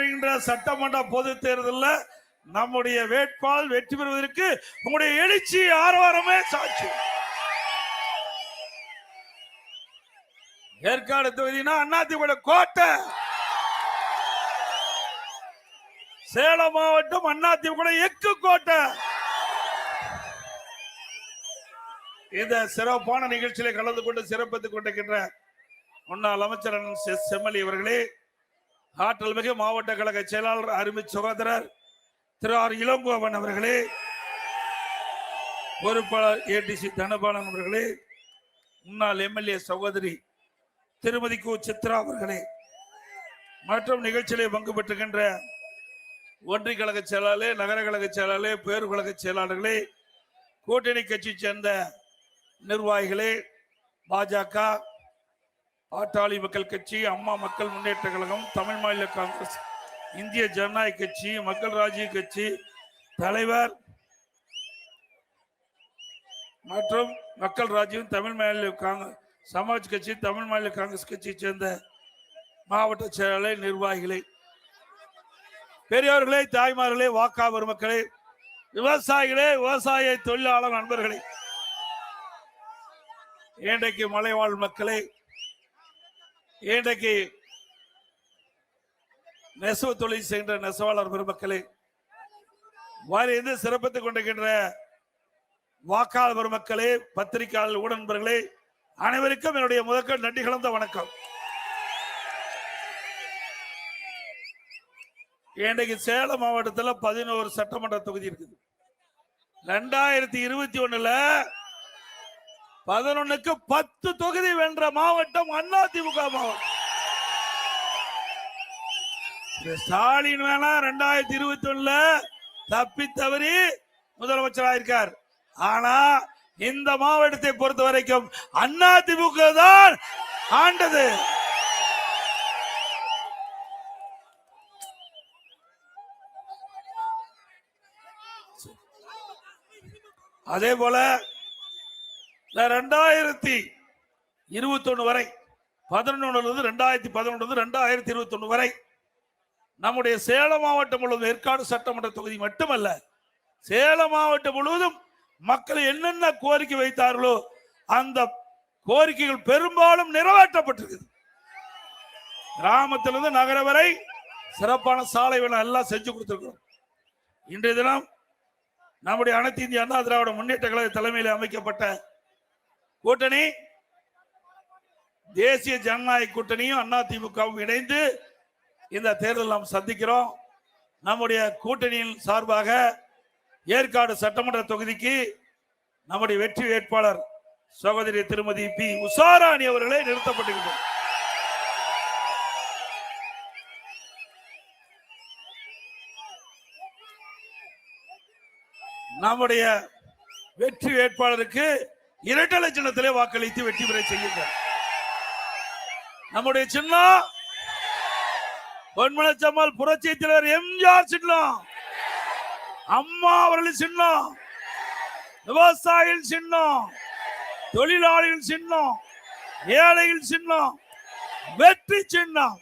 வருகின்ற சட்டமன்ற பொது தேர்தலில் நம்முடைய வேட்பாளர் வெற்றி பெறுவதற்கு உங்களுடைய எழுச்சி ஆரவாரமே சாட்சி. ஏற்காடு தொகுதினா அதிமுக கோட்டை, சேலம் மாவட்டம் அதிமுக எக்கு கோட்டை. இந்த சிறப்பான நிகழ்ச்சியில கலந்து கொண்டு சிறப்பித்துக் கொண்டிருக்கின்ற முன்னாள் அமைச்சர் செம்மலி அவர்களே, ஆற்றல் மிகு மாவட்ட கழக செயலாளர் அருமை சகோதரர் திரு ஆர் இளங்கோவன் அவர்களே, பொறுப்பாளர் ஏடிசி தனபாலன் அவர்களே, முன்னாள் எம்எல்ஏ சகோதரி திருமதி கு சித்ரா அவர்களே, மற்றும் நிகழ்ச்சியிலே பங்கு பெற்றுகின்ற ஒன்றிய கழக செயலாளர், நகர கழக செயலாளர், பேரு கழக செயலாளர்களே, கூட்டணி கட்சி சேர்ந்த நிர்வாகிகளே, பாஜக, பாட்டாளி மக்கள் கட்சி, அம்மா மக்கள் முன்னேற்ற கழகம், தமிழ் மாநில காங்கிரஸ், இந்திய ஜனநாயக கட்சி, மக்கள் ராஜ்ய கட்சி தலைவர் மற்றும் மக்கள் ராஜ்யம், தமிழ் மாநில சமாஜ் கட்சி, தமிழ் மாநில காங்கிரஸ் கட்சியை சேர்ந்த மாவட்ட செயலாளர், நிர்வாகிகளே, பெரியவர்களே, தாய்மார்களே, வாக்காளர் மக்களே, விவசாயிகளே, விவசாய தொழிலாளர் நண்பர்களே, இன்றைக்கு மலைவாழ் மக்களே, இன்றைக்கு நெசவு தொழில் செய்கின்ற நெசவாளர் பெருமக்களே, வாரிந்து சிறப்பித்துக் கொண்டிருக்கின்ற வாக்காளர் பெருமக்களே, பத்திரிகையாளர், ஊடகங்களே, அனைவருக்கும் என்னுடைய முதற்கண் நன்றி கலந்த வணக்கம். இன்றைக்கு சேலம் மாவட்டத்தில் 11 சட்டமன்ற தொகுதி இருக்குது. 2021 11க்கு 10 தொகுதி வென்ற மாவட்டம் அதிமுக மாவட்டம். ஸ்டாலின் வேணா 2021 தப்பி தவறி முதலமைச்சராக இருக்கார். ஆனா இந்த மாவட்டத்தை பொறுத்த வரைக்கும் அதிமுக தான் ஆண்டது. அதே போல 2021 வரை 2021 வரை நம்முடைய சேலம் மாவட்டம் முழுவதும் ஏற்காடு சட்டமன்ற தொகுதி மட்டுமல்ல, சேலம் மாவட்டம் முழுவதும் மக்கள் என்னென்ன கோரிக்கை வைத்தார்களோ அந்த கோரிக்கைகள் பெரும்பாலும் நிறைவேற்றப்பட்டிருக்கு. கிராமத்திலிருந்து நகர வரை சிறப்பான சாலை எல்லாம் செஞ்சு கொடுத்திருக்கிறோம். இன்றைய தினம் நம்முடைய அனைத்து இந்திய அண்ணா திராவிட முன்னேற்ற கழக தலைமையில் அமைக்கப்பட்ட கூட்டணி, தேசிய ஜனநாயக கூட்டணியும் அதிமுகவும் இணைந்து இந்த தேர்தல் நாம் சந்திக்கிறோம். நம்முடைய கூட்டணியின் சார்பாக ஏற்காடு சட்டமன்ற தொகுதிக்கு நம்முடைய வெற்றி வேட்பாளர் சகோதரி திருமதி பி உஷாராணி அவர்களே நிறுத்தப்பட்டிருக்கிறார். நம்முடைய வெற்றி வேட்பாளருக்கு இரட்டை சின்னத்திலே வாக்களித்து வெற்றி பெற செய்யுங்கள். நம்முடைய சின்னம் பொன்மனச்சம்மாள் புரட்சி தலைவர் எம்ஜிஆர் சின்னம், அம்மா அவர்களின் சின்னம், விவசாயிகள் சின்னம், தொழிலாளிகள் சின்னம், ஏழைகள் சின்னம், வெற்றி சின்னம்.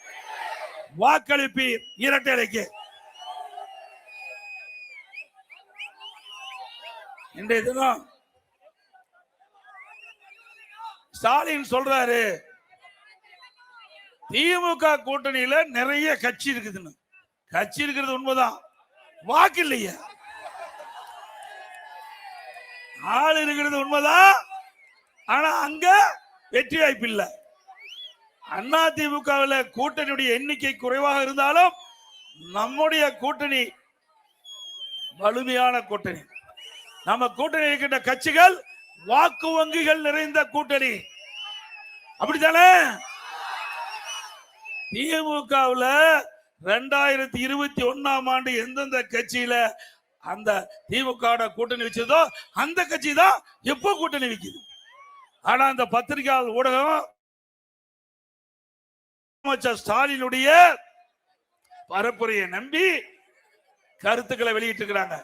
வாக்களிப்பீர் இரட்டை இலைக்கு. இன்றைய தினம் ஸ்டாலின் சொல்றாரு, திமுக கூட்டணியில நிறைய கட்சி இருக்குதுன்னு. கட்சி இருக்கிறது உண்மைதான், வாக்கு இல்லையா? ஆள் இருக்கிறது உண்மைதான், ஆனா அங்க வெற்றி வாய்ப்பு இல்லை. அதிமுகவில் கூட்டணியுடைய எண்ணிக்கை குறைவாக இருந்தாலும் நம்முடைய கூட்டணி வலிமையான கூட்டணி. நம்ம கூட்டணி இருக்கின்ற கட்சிகள் வாக்கு வங்கிகள் நிறைந்த கூட்டணி, அப்படித்தானே? திமுகவில் 2021 ஆண்டு எந்தெந்த கட்சியில அந்த திமுக கூட்டணி வச்சதோ அந்த கட்சி தான் எப்போ கூட்டணி வைக்குது. ஆனா அந்த பத்திரிகையாளர் ஊடகம் ஸ்டாலினுடைய பரப்புரையை நம்பி கருத்துக்களை வெளியிட்டு இருக்கிறாங்க.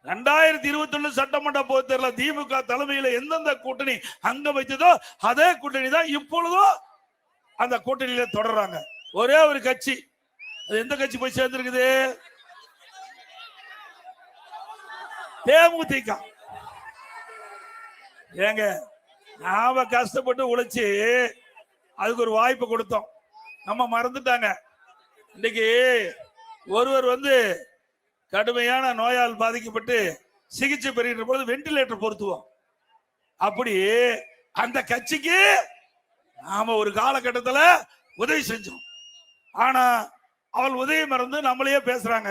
2021 சட்டமன்ற பொதுத் தேர்தல் திமுக தலைமையில எந்தெந்த கூட்டணி அங்க வைத்ததோ அதே கூட்டணி தான் இப்பொழுதும் அந்த கூட்டணியில தொடர்றாங்க. ஒரே ஒரு கட்சி அது எந்த கட்சி போய் சேர்ந்திருக்குது? தேமுதிக. ஏங்க நாம கஷ்டப்பட்டு உழைச்சு அதுக்கு ஒரு வாய்ப்பு கொடுத்தோம், நம்ம மறந்துட்டாங்க. இன்னைக்கு ஒருவர் கடுமையான நோயால் பாதிக்கப்பட்டு சிகிச்சை பெறுகின்ற பொழுது வெண்டிலேட்டர் பொருத்துவோம். அப்படி அந்த கட்சிக்கு நாம ஒரு காலகட்டத்தில் உதவி செஞ்சோம். ஆனா அவள் உதவி மறந்து நம்மளையே பேசுறாங்க.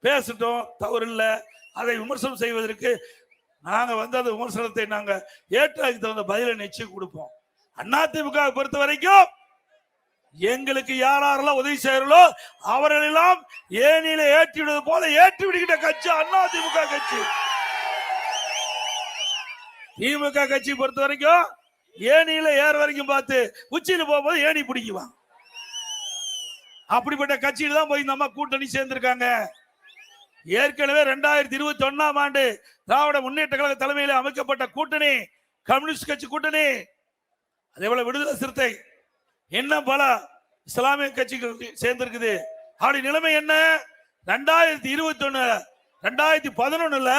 பேசிட்டோம், தவறு இல்லை. அதை விமர்சனம் செய்வதற்கு நாங்க அந்த விமர்சனத்தை நாங்க ஏற்றாக்கு தகுந்த பதிலை நிச்சயம் கொடுப்போம். அதிமுக பொறுத்த வரைக்கும் எங்களுக்கு யாரெல்லாம் உதவி செய்யறோ அவர்களெல்லாம் ஏனியில ஏற்றி விடுவது போல ஏற்றி விடுகின்ற கட்சி அதிமுக கட்சி. திமுக கட்சி பொறுத்த வரைக்கும் ஏனியில ஏற வரைக்கும் பார்த்து உச்சியில போகும்போது ஏணி பிடிக்குவான். அப்படிப்பட்ட கட்சியில தான் போய் நம்ம கூட்டணி சேர்ந்திருக்காங்க. ஏற்கனவே 2021ஆம் ஆண்டு திராவிட முன்னேற்ற கழக தலைமையில் அமைக்கப்பட்ட கூட்டணி கம்யூனிஸ்ட் கட்சி கூட்டணி, அதே போல விடுதலை சிறுத்தை, இன்னும் பல இஸ்லாமிய கட்சிகள் சேர்ந்திருக்குது. அப்படி நிலைமை என்ன? 2021 2011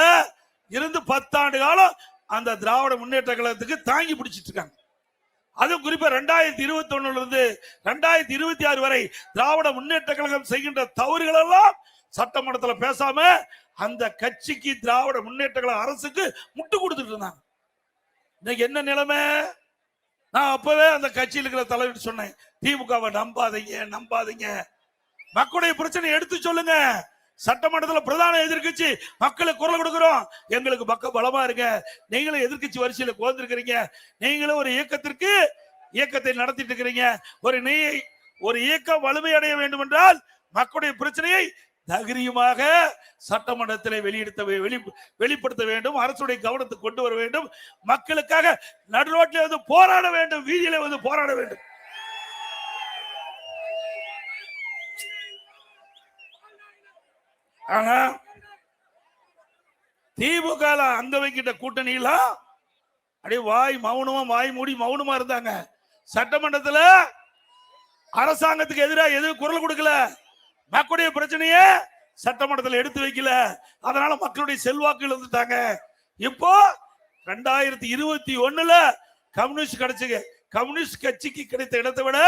இருந்து 10 ஆண்டு காலம் அந்த திராவிட முன்னேற்ற கழகத்துக்கு தாங்கி பிடிச்சிட்டு இருக்காங்க. அதுவும் குறிப்பா 2021 இருந்து 2026 வரை திராவிட முன்னேற்ற கழகம் செய்கின்ற தவறுகள் எல்லாம் சட்டமன்றத்தில் பேசாம அந்த கட்சிக்கு திராவிட முன்னேற்ற கழக அரசுக்கு முட்டு கொடுத்துட்டு இருந்தாங்க. இன்னைக்கு என்ன நிலைமை? நான் அப்பவே அந்த கட்சியில் இருக்கிற தலைவர் சொன்னேன், திமுகவை நம்பாதீங்க, மக்களுடைய பிரச்சனை எடுத்து சொல்லுங்க. சட்டமன்றத்தில் பிரதான எதிர்கட்சி மக்களுக்கு குரல் கொடுக்கிறோம், எங்களுக்கு பக்க பலமா இருங்க. நீங்களும் எதிர்கட்சி வரிசையில கோர்ந்திருக்கிறீங்க, நீங்களும் ஒரு இயக்கத்தை நடத்திட்டு இருக்கிறீங்க. ஒரு இயக்கம் வலிமை அடைய வேண்டும் என்றால் மக்களுடைய பிரச்சனையை தைரியமாக சட்டமன்றத்தில் வெளிப்படுத்த வேண்டும், அரசுடைய கவனத்துக்கு கொண்டு வர வேண்டும், மக்களுக்காக நடுரோட்டில் போராட வேண்டும், வீதியில போராட வேண்டும். ஆனா திமுக அங்க வைக்கின்ற கூட்டணியில அப்படியே வாய் மூடி மௌனமா இருந்தாங்க. சட்டமன்றத்தில் அரசாங்கத்துக்கு எதிராக குரல் கொடுக்கல, மக்களுடைய பிரச்சனையை சட்டமன்றத்தில் எடுத்து வைக்கல. அதனால மக்களுடைய செல்வாக்கு வந்துட்டாங்க. இப்போ 2021 கம்யூனிஸ்ட் கட்சிக்கு கிடைத்த இடத்தை விட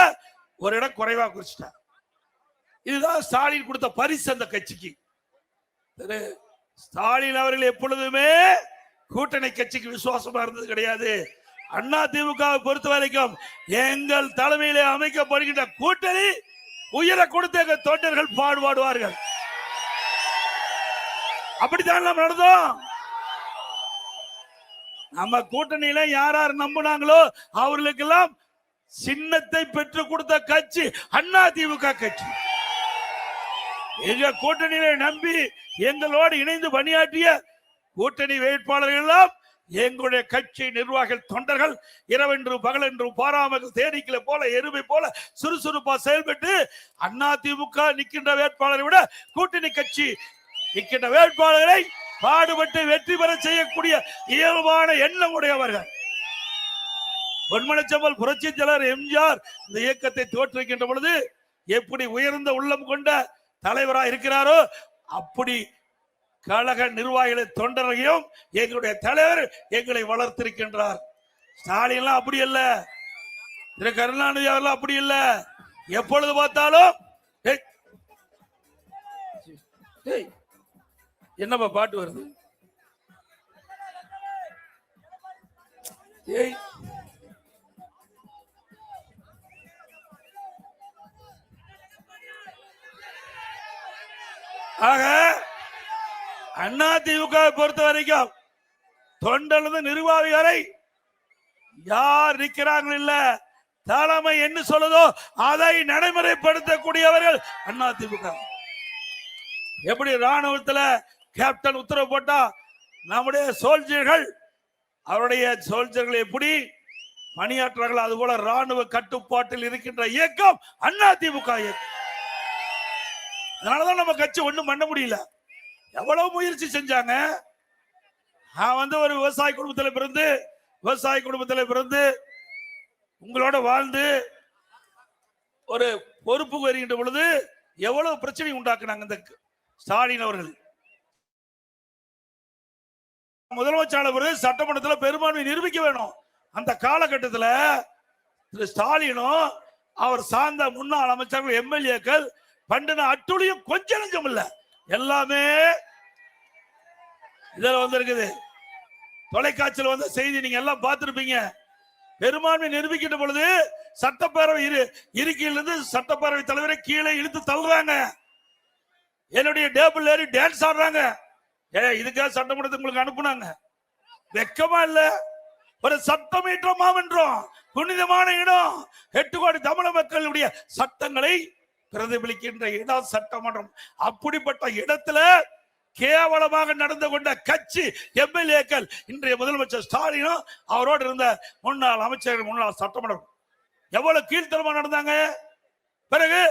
ஒரு இடம் குறைவா குறிச்சிட்டாங்க. இதுதான் ஸ்டாலின் கொடுத்த பரிசு அந்த கட்சிக்கு. ஸ்டாலின் அவர்கள் எப்பொழுதுமே கூட்டணி கட்சிக்கு விசுவாசமா இருந்தது கிடையாது. அதிமுக பொறுத்த வரைக்கும் எங்கள் தலைமையிலே அமைக்கப்படுகின்ற கூட்டணி உயர கொடுத்த தொண்டர்கள் பாடுவார்கள். அப்படித்தான் நம்ம நடந்தோம். நம்ம கூட்டணியில யார் நம்பினாங்களோ அவர்களுக்கெல்லாம் சின்னத்தை பெற்றுக் கொடுத்த கட்சி அதிமுக கட்சி. எங்க கூட்டணியில நம்பி எங்களோடு இணைந்து பணியாற்றிய கூட்டணி வேட்பாளர்கள் எல்லாம் எங்களுடைய கட்சி நிர்வாகிகள் தொண்டர்கள் இரவென்று பகலென்று பாராமல் தேனீக்களை போல எருமை போல சுறுசுறுப்பா செயல்பட்டு அதிமுக நிற்கின்ற வேட்பாளரை விட கூட்டணி கட்சி நிற்கின்ற வேட்பாளர்களை பாடுபட்டு வெற்றி பெற செய்யக்கூடிய இயல்பான எண்ணம் உடையவர்கள். பொன்மனச்செம்மல் புரட்சி தலைவர் எம்ஜிஆர் இந்த இயக்கத்தை தோற்றுவிக்கின்ற பொழுது எப்படி உயர்ந்த உள்ளம் கொண்ட தலைவராக இருக்கிறாரோ அப்படி கழக நிர்வாகிகளை தொண்டரையும் எங்களுடைய தலைவர் எங்களை வளர்த்திருக்கின்றார். ஸ்டாலின் அப்படி அல்ல, திரு கருணாநிதி அவர்கள் அப்படி இல்ல. எப்பொழுது பார்த்தாலும் என்னப்பா பாட்டு வருது? ஆக அதிமுக பொறுத்த வரைக்கும் தொண்டர் நிர்வாகிகளை யார் நிற்கிறார்கள் இல்ல, தலைமை என்ன சொல்லுதோ அதை நடைமுறைப்படுத்தக்கூடியவர்கள் அதிமுக. எப்படி ராணுவத்தில் கேப்டன் உத்தரவு போட்டா நம்முடைய சோல்ஜர்கள் அவருடைய சோல்ஜர்கள் எப்படி பணியாற்றார்கள், அதுபோல ராணுவ கட்டுப்பாட்டில் இருக்கின்ற இயக்கம் அதிமுக இயக்கம். அதனாலதான் நம்ம கட்சி ஒண்ணும் பண்ண முடியல. எவ்வளவு முயற்சி செஞ்சாங்க. நான் ஒரு விவசாய குடும்பத்தில் பிறந்து உங்களோட வாழ்ந்து ஒரு பொறுப்பு வருகின்ற பொழுது எவ்வளவு பிரச்சனை உண்டாக்குனாங்க இந்த ஸ்டாலின் அவர்கள். முதலமைச்சர் சட்டமன்றத்தில் பெரும்பான்மை நிரூபிக்க வேணும். அந்த காலகட்டத்தில் திரு ஸ்டாலினும் அவர் சார்ந்த முன்னாள் அமைச்சர்கள் எம்எல்ஏக்கள் பண்டின அட்டுழியும் கொஞ்சம் நெஞ்சம் இல்ல, எல்லாமே இதுல வந்திருக்குது. தொலைக்காட்சியில் வந்த செய்தி நீங்க எல்லாம் பார்த்திருப்பீங்க. பெரும்பான்மை நிரூபிக்கின்ற பொழுது சட்டப்பேரவை இருக்கையிலிருந்து சட்டப்பேரவை தலைவரை கீழே இழுத்து தள்ளுறாங்க. என்னுடைய டேபிள் ஏறி டான்ஸ் ஆடுறாங்க. இதுக்காக சட்டமன்றத்துக்கு உங்களுக்கு அனுப்புனாங்க. வெக்கமா இல்ல? ஒரு சட்டமன்ற மாமன்றம், புனிதமான இடம், 8 கோடி தமிழ் மக்களுடைய சட்டங்களை பிரதிபலிக்கின்ற இடம் சட்டமன்றம். அப்படிப்பட்ட இடத்துல கேவலமாக நடந்து கொண்ட கட்சி எம்எல்ஏக்கள் இன்றைய முதலமைச்சர் ஸ்டாலினும் அவரோடு இருந்த முன்னாள் அமைச்சர்கள் முன்னாள் சட்டமன்றம் எவ்வளவு கீழ்த்தரமா நடந்தாங்க. பிறகு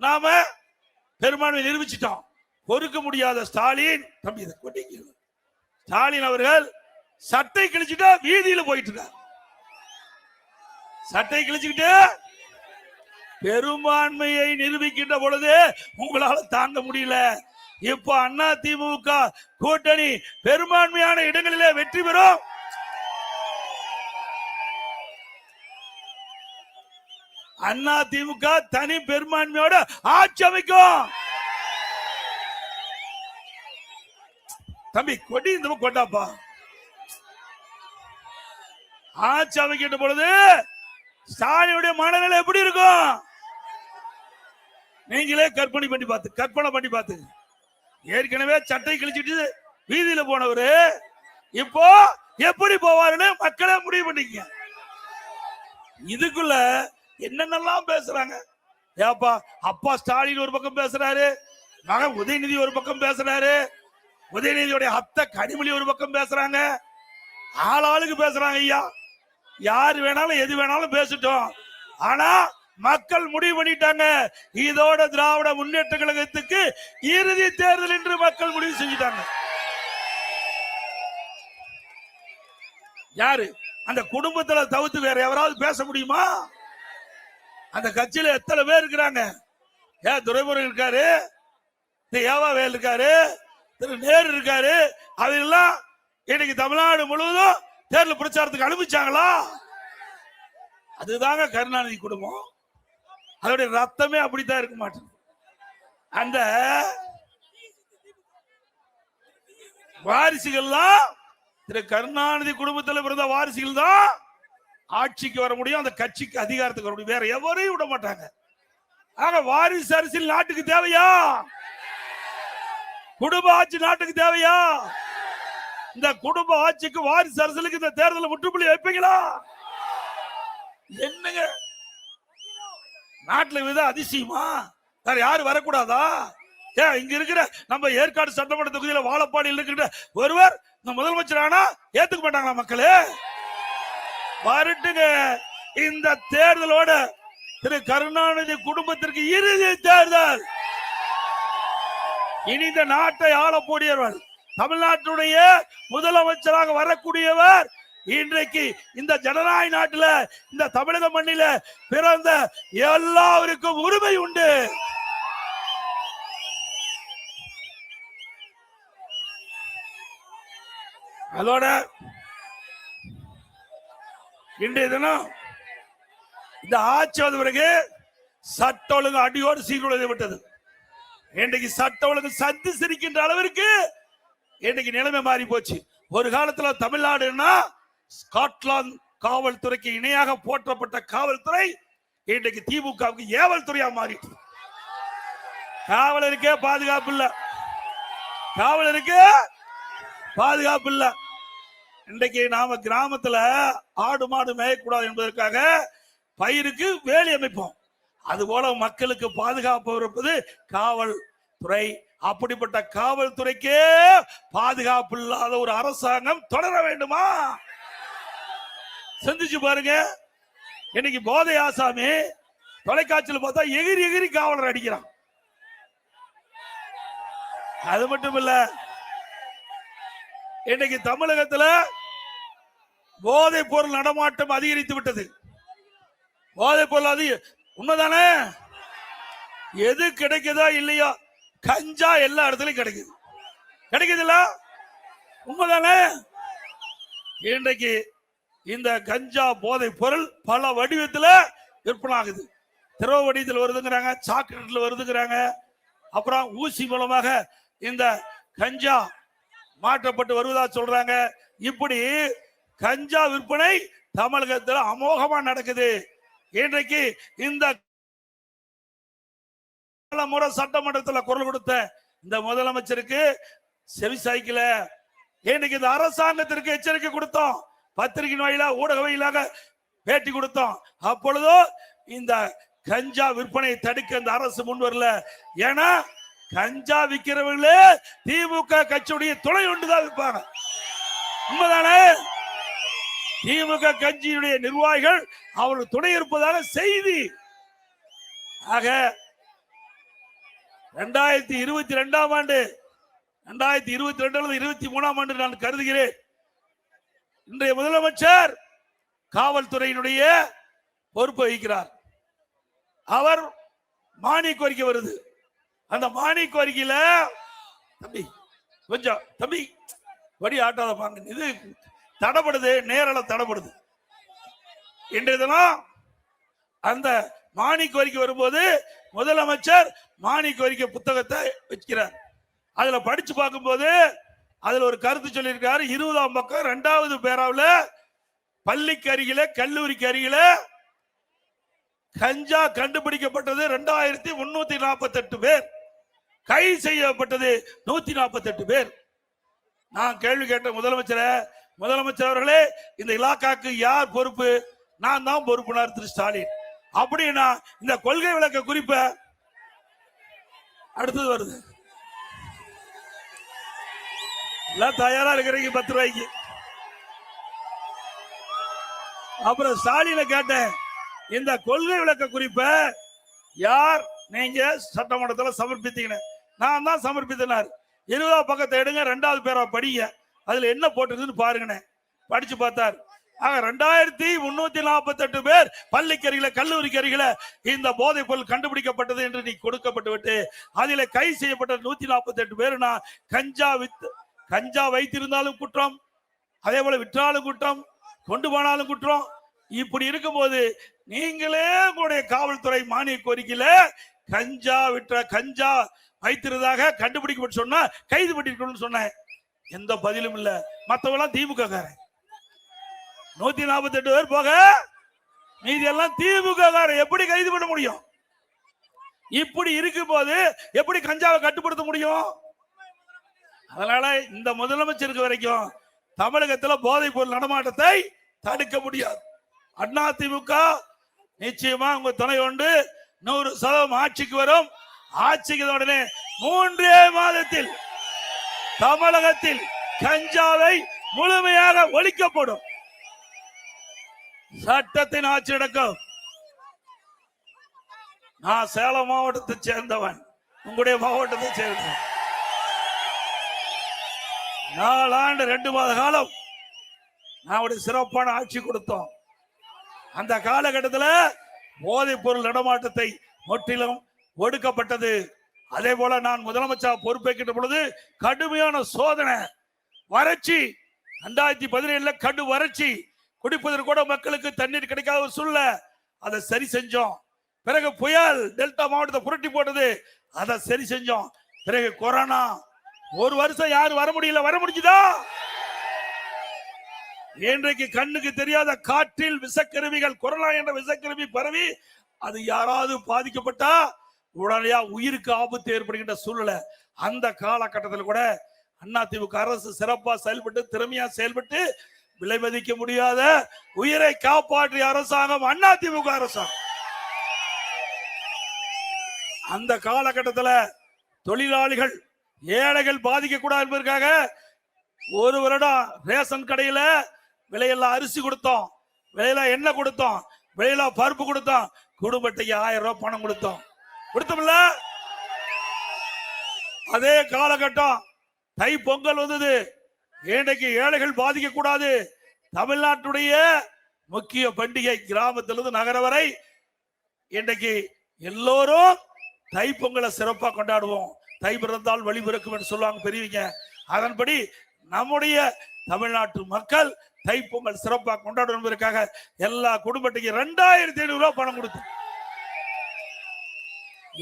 நாம பெரும்பான்மை நிரூபிச்சிட்டோம். பொறுக்க முடியாத ஸ்டாலின் தம்பி ஸ்டாலின் அவர்கள் சட்டை கிழிச்சுட்டா வீதியில போயிட்டு இருக்கார். சட்டை கிழிச்சுக்கிட்டு பெரும்பான்மையை நிரூபிக்கின்ற பொழுது உங்களால தாங்க முடியல. இப்போ அண்ணா திமுக கூட்டணி பெரும்பான்மையான இடங்களிலே வெற்றி பெறும். அண்ணா திமுக தனி பெரும்பான்மையோட ஆட்சி அமைக்கும். தம்பி கொடி இந்த கொண்டாப்பா. ஆட்சி அமைக்கின்ற பொழுது ஸ்டாலினுடைய மனநிலை எப்படி இருக்கும் நீங்களே கற்பனை பண்ணி பார்த்து. ஏற்கனவே சட்டை கிழிச்சிட்டு வீதியில போனவரு இப்போ எப்படி போவாருன்னு மக்களே முடிவு பண்ணிக்க. இதுக்குள்ள என்னென்னலாம் பேசுறாங்க. ஏப்பா அப்பா ஸ்டாலின் ஒரு பக்கம் பேசுறாரு, மகன் உதயநிதி ஒரு பக்கம் பேசுறாரு, உதயநிதியோட அத்தை கனிமொழி ஒரு பக்கம் பேசுறாங்க, ஆளாளுக்கு பேசுறாங்க. ஐயா யாரு வேணாலும் எது வேணாலும் பேசிட்டோம். ஆனா மக்கள் முடிவு பண்ணிட்டாங்க. இதோட திராவிட முன்னேற்ற கழகத்துக்கு இறுதி தேர்தல் என்று மக்கள் முடிவு செஞ்சிட்டாங்க. யாரு அந்த குடும்பத்துல தவிர்த்து வேற எவராவது பேச முடியுமா? அந்த கட்சியில எத்தனை பேர் இருக்கிறாங்க? துரைமுருகன் இருக்காரு, ஏவாவேல் இருக்காரு, திரு நேரு இருக்காரு. அவெல்லாம் இன்னைக்கு தமிழ்நாடு முழுவதும் தேர்தல் பிரச்சாரத்துக்கு அனுப்பிச்சாங்களா? அதுதாங்க கருணாநிதி குடும்பம். அதோடைய ரத்தமே அப்படித்தான் இருக்க மாட்டேன். அந்த வாரிசுகள்லாம் திரு கருணாநிதி குடும்பத்தில் பிறந்த வாரிசுகள் தான் ஆட்சிக்கு வர முடியும், அந்த கட்சிக்கு அதிகாரத்துக்கு வர முடியும். வேற எவரையும் விட மாட்டாங்க. ஆக வாரிசு அரசியல் நாட்டுக்கு தேவையா? குடும்ப ஆட்சி நாட்டுக்கு தேவையா? இந்த குடும்ப ஆட்சிக்கு வாரிசு அரசியலுக்கு இந்த தேர்தலில் முற்றுப்புள்ளி வைப்பீங்களா? என்னங்க நாட்டுல வித அதிசயமா? வேற யாரு வரக்கூடாதா? இங்க இருக்கிற நம்ம ஏற்காடு சட்டமன்ற தொகுதியில வாழப்பாடியில் இருக்கிற ஒருவர் இந்த முதலமைச்சர் ஆனா ஏத்துக்க மாட்டாங்களா மக்களே? வரட்டுங்க. இந்த தேர்தலோட திரு கருணாநிதி குடும்பத்திற்கு இறுதி தேர்தல். இனி இந்த நாட்டை ஆளக்கூடியவர், தமிழ்நாட்டுடைய முதலமைச்சராக வரக்கூடியவர் இன்றைக்கு இந்த ஜனநாயக நாட்டில் இந்த தமிழக மண்ணில பிறந்த எல்லாருக்கும் உரிமை உண்டு. அதோட இன்றைய தினம் இந்த ஆட்சி வந்த பிறகு சட்ட ஒழுங்கு அடியோடு சீர்குலைந்து விட்டது. இன்றைக்கு சட்ட ஒழுங்கு சந்தி சிரிக்கின்ற அளவிற்கு இன்றைக்கு நிலைமை மாறி போச்சு. ஒரு காலத்துல தமிழ்நாடுன்னா ஸ்காட்லாந்து காவல்துறைக்கு இணையாக போற்றப்பட்ட காவல்துறை இன்றைக்கு திமுகவுக்கு ஏவல் துறையா மாறிட்டு. காவலருக்கே பாதுகாப்பு இல்ல, காவலருக்கு பாதுகாப்பு இல்ல. இன்றைக்கு நாம கிராமத்துல ஆடு மாடு மேயக்கூடாது என்பதற்காக பயிருக்கு வேலி அமைப்போம். அதுபோல மக்களுக்கு பாதுகாப்பு இருப்பது காவல்துறை. அப்படிப்பட்ட காவல்துறைக்கே பாதுகாப்பு இல்லாத ஒரு அரசாங்கம் தொடர வேண்டுமா? சிந்திச்சு பாருங்க. இன்னைக்கு போதை ஆசாமி தொலைக்காட்சியில் பார்த்தா எகிரி எகிரி காவலர் அடிக்கிறான். அது மட்டும் இல்ல, இன்னைக்கு தமிழகத்தில் போதை பொருள் நடமாட்டம் அதிகரித்து விட்டது. போதை பொருள் உண்மைதானே? எது கிடைக்குதோ இல்லையோ கஞ்சா எல்லா இடத்துலயும் கிடைக்குது. கிடைக்குதுல்ல? உண்மைதானே? இன்றைக்கு இந்த கஞ்சா போதை பொருள் பல வடிவத்தில் விற்பனை ஆகுது. திரவ வடிவத்தில் வருதுங்கிறாங்க, சாக்லேட்ல வருதுங்கிறாங்க, அப்புறம் ஊசி மூலமாக இந்த கஞ்சா மாற்றப்பட்டு வருவதா சொல்றாங்க. இப்படி கஞ்சா விற்பனை தமிழகத்தில் அமோகமா நடக்குது. இன்றைக்கு இந்த முறை சட்டமன்றத்தில் குரல் கொடுத்த இந்த முதலமைச்சருக்கு செவி சாய்க்கல. இன்னைக்கு இந்த அரசாங்கத்திற்கு எச்சரிக்கை கொடுத்தோம், பத்திரிகை வாயிலா ஊடக வாயிலாக பேட்டி கொடுத்தோம். அப்பொழுதோ இந்த கஞ்சா விற்பனையை தடுக்க இந்த அரசு முன் வரல. ஏன்னா கஞ்சா விற்கிறவர்களே திமுக கட்சியுடைய துணை ஒன்றுதான் விற்பாங்க. உண்மைதானே? திமுக கட்சியுடைய நிர்வாகிகள் அவர்கள் துணை இருப்பதாக செய்தி. ஆக 2022ஆம் ஆண்டு 2022 23ஆம் ஆண்டு நான் கருதுகிறேன் இன்றைய முதலமைச்சர் காவல்துறையினுடைய பொறுப்பு வகிக்கிறார். அவர் மானிய கோரிக்கை வருது. அந்த மானிய கோரிக்கையில தம்பி வடி ஆட்டாத பாங்க, இது தடப்படுது, நேரல தடப்படுது. இன்றைய தினம் அந்த மானிய கோரிக்கை வரும்போது முதலமைச்சர் மானிய கோரிக்கை புத்தகத்தை வச்சுக்கிறார். அதுல படிச்சு பார்க்கும்போது அதுல ஒரு கருத்து சொல்லியிருக்காரு. 20ஆம் பக்கம் 2வது பேராவில் பள்ளிக்கு அருகில கல்லூரிக்கு அருகில கஞ்சா கண்டுபிடிக்கப்பட்டது 2348 பேர், கைது செய்யப்பட்டது 148 பேர். நான் கேள்வி கேட்ட முதலமைச்சர் அவர்களே, இந்த இலாக்காக்கு யார் பொறுப்பு? நான் தான் பொறுப்புனார் திரு ஸ்டாலின். அப்படின்னா இந்த கொள்கை விளக்க குறிப்ப அடுத்தது வருது. எல்லாம் தயாரா இருக்கிறீங்க 10 ரூபாய்க்கு. அப்புறம் ஸ்டாலின கேட்டேன், இந்த கொள்கை விளக்க குறிப்ப யார் நீங்க சட்டமன்றத்தில் சமர்ப்பித்தீங்க? நான் தான் சமர்ப்பித்தனார். 20ஆம் பக்கத்தை எடுங்க, 2வது பேரா படிங்க, அதுல என்ன போட்டிருக்குன்னு பாருங்க. படிச்சு பார்த்தார். ஆக 2348 பேர் பள்ளிக்கு அருகில கல்லூரிக்கு அருகில இந்த போதைப் பொருள் கண்டுபிடிக்கப்பட்டது என்று நீ கொடுக்கப்பட்டு விட்டு அதில் கைது செய்யப்பட்ட 148 பேர் கஞ்சா வைத்திருந்தாலும் குற்றம், அதே போல விற்றாலும் குற்றம், கொண்டு போனாலும் குற்றம். இப்படி இருக்கும்போது நீங்களே உங்களுடைய காவல்துறை மானிய கோரிக்கையில கஞ்சா வைத்திருந்ததாக கண்டுபிடிக்கப்பட்டு சொன்னா கைது பண்ணிருக்கணும்னு சொன்னேன். எந்த பதிலும் இல்ல. மற்றவெல்லாம் திமுக காரன். 148 பேர் போக மீதி எல்லாம் திமுக காரன். எப்படி கைது பண்ண முடியும்? இப்படி இருக்கும் போது எப்படி கஞ்சாவை கட்டுப்படுத்த முடியும்? அதனால இந்த முதலமைச்சருக்கு வரைக்கும் தமிழகத்தில் போதைப் பொருள் நடமாட்டத்தை தடுக்க முடியாது. அதிமுக நிச்சயமா உங்க துணை கொண்டு 100% ஆட்சிக்கு வரும். ஆட்சிக்கு உடனே 3 மாதத்தில் தமிழகத்தில் கஞ்சாவை முழுமையாக ஒழிக்கப்படும். சட்டத்தின் ஆட்சி நடக்கும். நான் சேலம் மாவட்டத்தை சேர்ந்தவன், உங்களுடைய மாவட்டத்தை சேர்ந்தவன். 4 ஆண்டு 2 மாத காலம் நான் சிறப்பான ஆட்சி கொடுத்தோம். அந்த காலகட்டத்தில் போதைப் பொருள் நடமாட்டத்தை முற்றிலும் ஒடுக்கப்பட்டது. அதே போல நான் முதலமைச்சர் பொறுப்பேற்கின்ற பொழுது கடுமையான சோதனை, வறட்சி, 2017 கடு வறட்சி, குடிப்பதற்கு கூட மக்களுக்கு தண்ணீர் கிடைக்காத ஒரு சூழ்நிலை, அதை சரி செஞ்சோம். பிறகு புயல் டெல்டா மாவட்டத்தை புரட்டி போட்டது, அதை சரி செஞ்சோம். பிறகு கொரோனா, 1 வருஷம் யாரும் வர முடிஞ்சுதா? இன்றைக்கு கண்ணுக்கு தெரியாத காற்றில் விஷக்கருவிகள், கொரோனா என்ற விஷக்கருவி பரவி அது யாராவது பாதிக்கப்பட்டா உடனடியா உயிருக்கு ஆபத்து ஏற்படுகின்ற சூழ்நிலை. அந்த காலகட்டத்தில் கூட அதிமுக அரசு சிறப்பா செயல்பட்டு, திறமையா செயல்பட்டு, விலை மதிக்க முடியாத உயிரை காப்பாற்றிய அரசாங்கம் அதிமுக அரசாங்கம். அந்த காலகட்டத்தில் தொழிலாளிகள், ஏழைகள் பாதிக்க கூடாது என்பதற்காக 1 வருடம் ரேஷன் கடையில விலையெல்லாம் அரிசி கொடுத்தோம், விலையெல்லாம் எண்ணெய் கொடுத்தோம், விலையெல்லாம் பருப்பு கொடுத்தோம், குடும்ப அட்டைக்கு 1000 ரூபாய் பணம் கொடுத்தோம்ல. அதே காலகட்டம் தை பொங்கல் வந்தது. இன்றைக்கு ஏழைகள் பாதிக்க கூடாது. தமிழ்நாட்டுடைய முக்கிய பண்டிகை கிராமத்திலிருந்து நகர வரை இன்றைக்கு எல்லோரும் தைப்பொங்கலை சிறப்பா கொண்டாடுவோம். தை பிறந்தால் வழி பிறக்கும் என்று சொல்லுவாங்க பெரியவங்க. அதன்படி நம்முடைய தமிழ்நாட்டு மக்கள் தைப்பொங்கல் சிறப்பாக கொண்டாடும் என்பதற்காக எல்லா குடும்பத்துக்கு 2500 ரூபாய் பணம் கொடுத்து,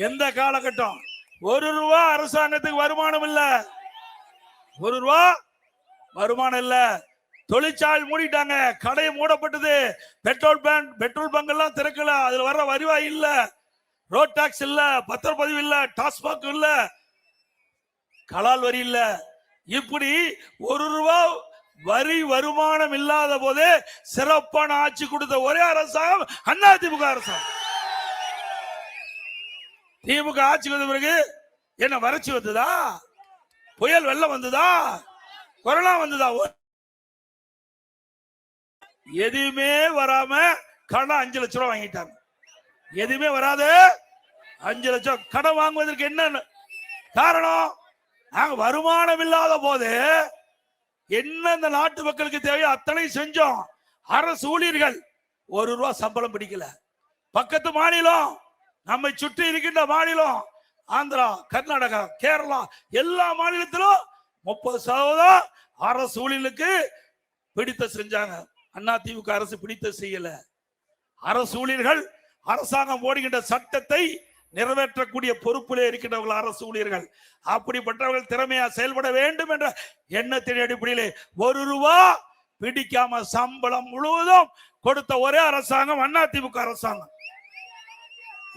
எந்த காலகட்டம் ₹1 அரசாங்கத்துக்கு வருமானம் இல்ல, ₹1 வருமானம் இல்ல. தொழிற்சாலை மூடிட்டாங்க, கடை மூடப்பட்டது, பெட்ரோல் பங்க் எல்லாம் திறக்கல, அதுல வர்ற வருவாய் இல்ல, ரோட் டாக்ஸ் இல்ல, பத்திரப்பதிவு இல்ல, டாஸ்மாக் இல்ல, கலால் வரி இல்ல. இப்படி ₹1 வரி வருமானம் இல்லாத போதே சிறப்பான ஆட்சி கொடுத்த ஒரே அரசாங்கம் அதிமுக அரசாங்கம். திமுக ஆட்சி வந்த பிறகு என்ன வறட்சி வந்ததா, புயல் வெள்ளம் வந்ததா, கொரோனா வந்ததா? எதுவுமே வராம கடன் 5 லட்சம் ரூபாய் வாங்கிட்டாங்க. எதுவுமே வராது 5 லட்சம் கடன் வாங்குவதற்கு என்ன காரணம்? நாங்க வருமானம் இல்லாத போது என்ன இந்த நாட்டு மக்களுக்கு தேவையோ அத்தனை செஞ்சோம். அரசு ஊழியர்கள் ₹1 சம்பளம் பிடிக்கல. பக்கத்து மாநிலம், நம்மை சுற்றி இருக்கின்ற மாநிலம், ஆந்திரா, கர்நாடகா, கேரளா, எல்லா மாநிலத்திலும் 30% அரசு ஊழியர்களுக்கு பிடித்த செஞ்சாங்க. அதிமுக அரசு பிடித்த செய்யல. அரசு ஊழியர்கள் அரசாங்கம் போடுகின்ற சட்டத்தை நிறைவேற்றக்கூடிய பொறுப்பிலே இருக்கின்றவர்கள் அரசு ஊழியர்கள். அப்படிப்பட்டவர்கள் திறமையா செயல்பட வேண்டும் என்ற எண்ணத்தின் அடிப்படையிலே ₹1 பிடிக்காம சம்பளம் முழுவதும் கொடுத்த ஒரே அரசாங்கம் அதிமுக அரசாங்கம்.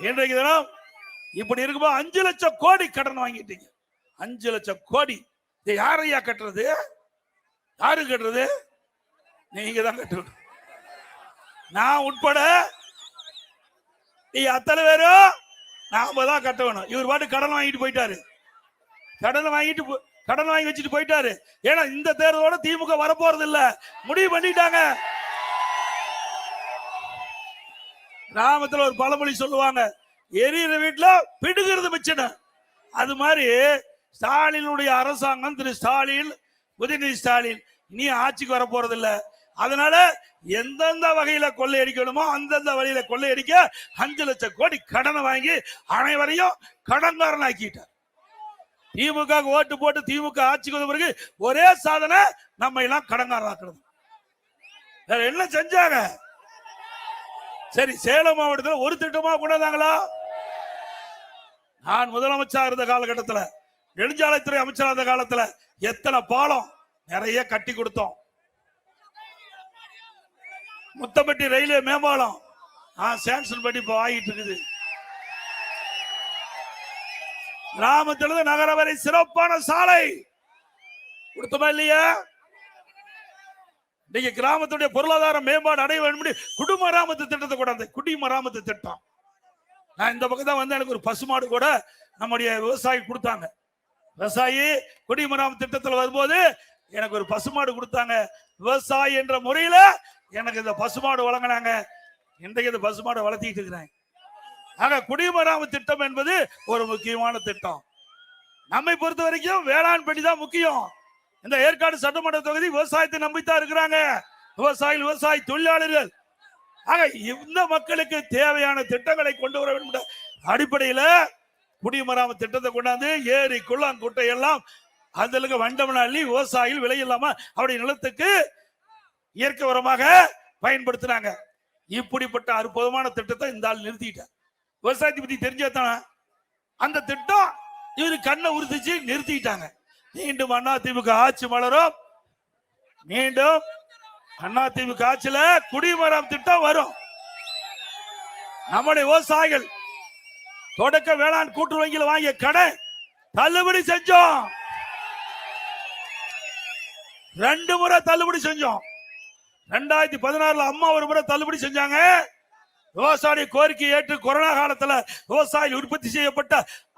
இன்றைக்கு தினம் இப்படி இருக்கும்போது 5 லட்சம் கோடி கடன் வாங்கிட்டீங்க. 5 லட்சம் கோடி. இதை யாரையா கட்டுறது? யாரு கட்டுறது? நீங்க தான் கட்டணும். நான் உட்பட அத்தனை பேரும் நாம தான் கட்டணும். இவர் பாட்டு கடன் வாங்கிட்டு போயிட்டாரு. கடன் வாங்கி வச்சுட்டு போயிட்டாரு. ஏன்னா இந்த தேர்தலோட திமுக வரப்போறது இல்ல, முடிவு பண்ணிட்டாங்க. கிராமத்துல ஒரு பழமொழி சொல்லுவாங்க, எரியிற வீட்டுல பிடுகிறது மிச்சம். அது மாதிரி ஸ்டாலினுடைய அரசாங்கம், திரு ஸ்டாலின், உதயநிதி ஸ்டாலின் இனி ஆட்சிக்கு வர போறது இல்ல. அதனால எந்தெந்த வகையில கொள்ளையடிக்கணுமோ அந்தந்த வகையில கொள்ளையடிக்க 5 லட்சம் கோடி கடனை வாங்கி அனைவரையும் கடன்காரன் ஆக்கிட்டார். திமுக ஓட்டு போட்டு திமுக ஆட்சிக்கு வந்த பிறகு ஒரே சாதனை நம்ம எல்லாம் கடன்காரன் ஆக்குறது. வேற என்ன செஞ்சாங்க? சரி, சேலம் மாவட்டத்தில் ஒரு திட்டமா கொண்டாந்தாங்களா? நான் முதலமைச்சர் இருந்த காலகட்டத்தில், நெடுஞ்சாலைத்துறை அமைச்சர் இருந்த காலத்துல எத்தனை பாலம் நிறைய கட்டி கொடுத்தோம். முத்தம்பட்டி ரயில்வே மேம்பாலம் சாங்ஷன் பண்ணி இப்ப ஆகிட்டு இருக்குது. கிராமத்திலிருந்து நகர வரை சிறப்பான சாலை கொடுத்தமா இல்லையா? இன்னைக்கு கிராமத்துடைய பொருளாதார மேம்பாடு அடைய வேண்டும். குடிமராமத்து திட்டத்தை கூட, அந்த குடிமராமத்து திட்டம், நான் இந்த பக்கம் தான் வந்து எனக்கு ஒரு பசுமாடு கூட நம்முடைய விவசாயி கொடுத்தாங்க. விவசாயி குடிமராமத்து திட்டத்தில் வரும்போது எனக்கு ஒரு பசுமாடு கொடுத்தாங்க. விவசாயி என்ற முறையில எனக்கு இந்த பசுமாடு வழங்கினாங்க. இன்றைக்கு இந்த பசுமாடு வளர்த்திட்டு இருக்கிறேன். ஆக குடிமராமத்து திட்டம் என்பது ஒரு முக்கியமான திட்டம். நம்மை பொறுத்த வரைக்கும் வேளாண் பணி தான் முக்கியம். இந்த ஏற்காடு சட்டமன்ற தொகுதி விவசாயத்தை நம்பித்தான் இருக்கிறாங்க. விவசாயிகள், விவசாய தொழிலாளர்கள். ஆக இந்த மக்களுக்கு தேவையான திட்டங்களை கொண்டு வர வேண்டும் அடிப்படையில குடிமராமத்து திட்டத்தை கொண்டாந்து ஏரி குளம் குட்டை எல்லாம் அந்த வண்டமன அள்ளி விவசாயிகள் விலை இல்லாம அவருடைய நிலத்துக்கு இயற்கை உரமாக பயன்படுத்தினாங்க. இப்படிப்பட்ட அற்புதமான திட்டத்தை இந்த ஆள் நிறுத்திட்டார். விவசாயத்தை பத்தி தெரிஞ்சதான அந்த திட்டம் இவரு கண்ணை உறுதிச்சு நிறுத்திட்டாங்க. மீண்டும் அதிமுக ஆட்சி மலரும். மீண்டும் அதிமுக ஆட்சியில குடிமரம் திட்டம் வரும். நம்முடைய விவசாயிகள் தொடக்க வேளாண் கூட்டுறவு வங்கியில் வாங்கிய கடன் தள்ளுபடி செஞ்சோம். 2 முறை தள்ளுபடி செஞ்சோம். 2016 அம்மா ஒரு முறை தள்ளுபடி செஞ்சாங்க. விவசாய கோரிக்கை ஏற்று கொரோனா காலத்துல விவசாயிகள் உற்பத்தி செய்யப்பட்ட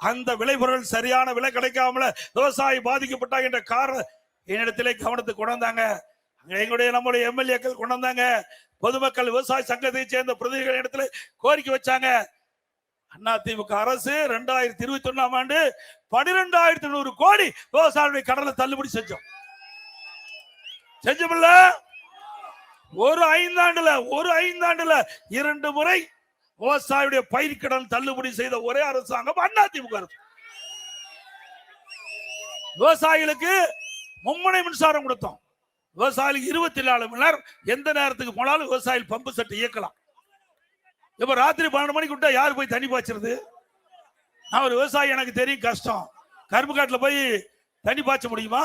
அந்த விளைபொருள் சரியான விலை கிடைக்காமல விவசாயி பாதிக்கப்பட்டாங்க என்ற காரணம் என்னிடத்திலே கவனத்துக்கு கொண்டு வந்தாங்க. எங்களுடைய நம்முடைய எம்எல்ஏக்கள் கொண்டு வந்தாங்க. பொதுமக்கள், விவசாய சங்கத்தை சேர்ந்த பிரதிநிதிகள் இடத்துல கோரிக்கை வச்சாங்க. அதிமுக அரசு 2021ஆம் ஆண்டு 12,100 கோடி விவசாயிகளுடைய கடனை தள்ளுபடி செஞ்சோம். செஞ்சோம்ல? ஒரு ஐந்தாண்டுல 2 முறை விவசாயியுடைய பயிர்க்கடன் தள்ளுபடி செய்த ஒரே அரசாங்கம் அதிமுக அரசு. விவசாயிகளுக்கு மும்முனை மின்சாரம் கொடுத்தோம். விவசாயிகளுக்கு 24 மணி நேரம் எந்த நேரத்துக்கு போனாலும் விவசாயிகள் பம்பு செட் இயக்கலாம். இப்ப ராத்திரி 12 மணிக்கு விட்டா யாரு போய் தண்ணி பாய்ச்சறது? நான் ஒரு விவசாயி, எனக்கு தெரியும் கஷ்டம். கரும்பு காட்டுல போய் தண்ணி பாய்ச்ச முடியுமா?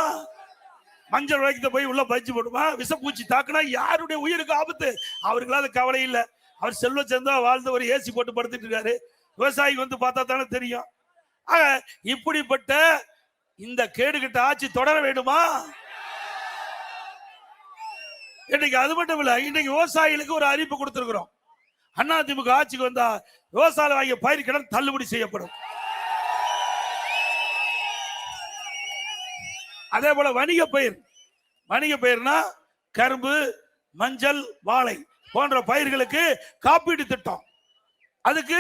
மஞ்சள் வளைக்கத்தை போய் உள்ள பயிற்சி போடுமா? விஷப்பூச்சி தாக்குனா யாருடைய உயிருக்கு ஆபத்து? அவருக்கெல்லாம் கவலை இல்லை. அவர் செல்வ சேர்ந்தா வாழ்ந்து ஒரு ஏசி போட்டு படுத்துட்டு இருக்காரு. விவசாயிக்கு வந்து பார்த்தா தானே தெரியும். ஆக இப்படிப்பட்ட இந்த கேடுகட்ட ஆட்சி தொடர வேண்டுமா? இன்னைக்கு அது மட்டும் இல்ல, இன்னைக்கு விவசாயிகளுக்கு ஒரு அறிவிப்பு கொடுத்திருக்கிறோம். அதிமுக ஆட்சிக்கு வந்தா விவசாய வாங்கிய பயிர் கடன் தள்ளுபடி செய்யப்படும். அதே போல வணிக பயிர்னா கரும்பு, மஞ்சள், வாழை போன்ற பயிர்களுக்கு காப்பீடு திட்டம், அதுக்கு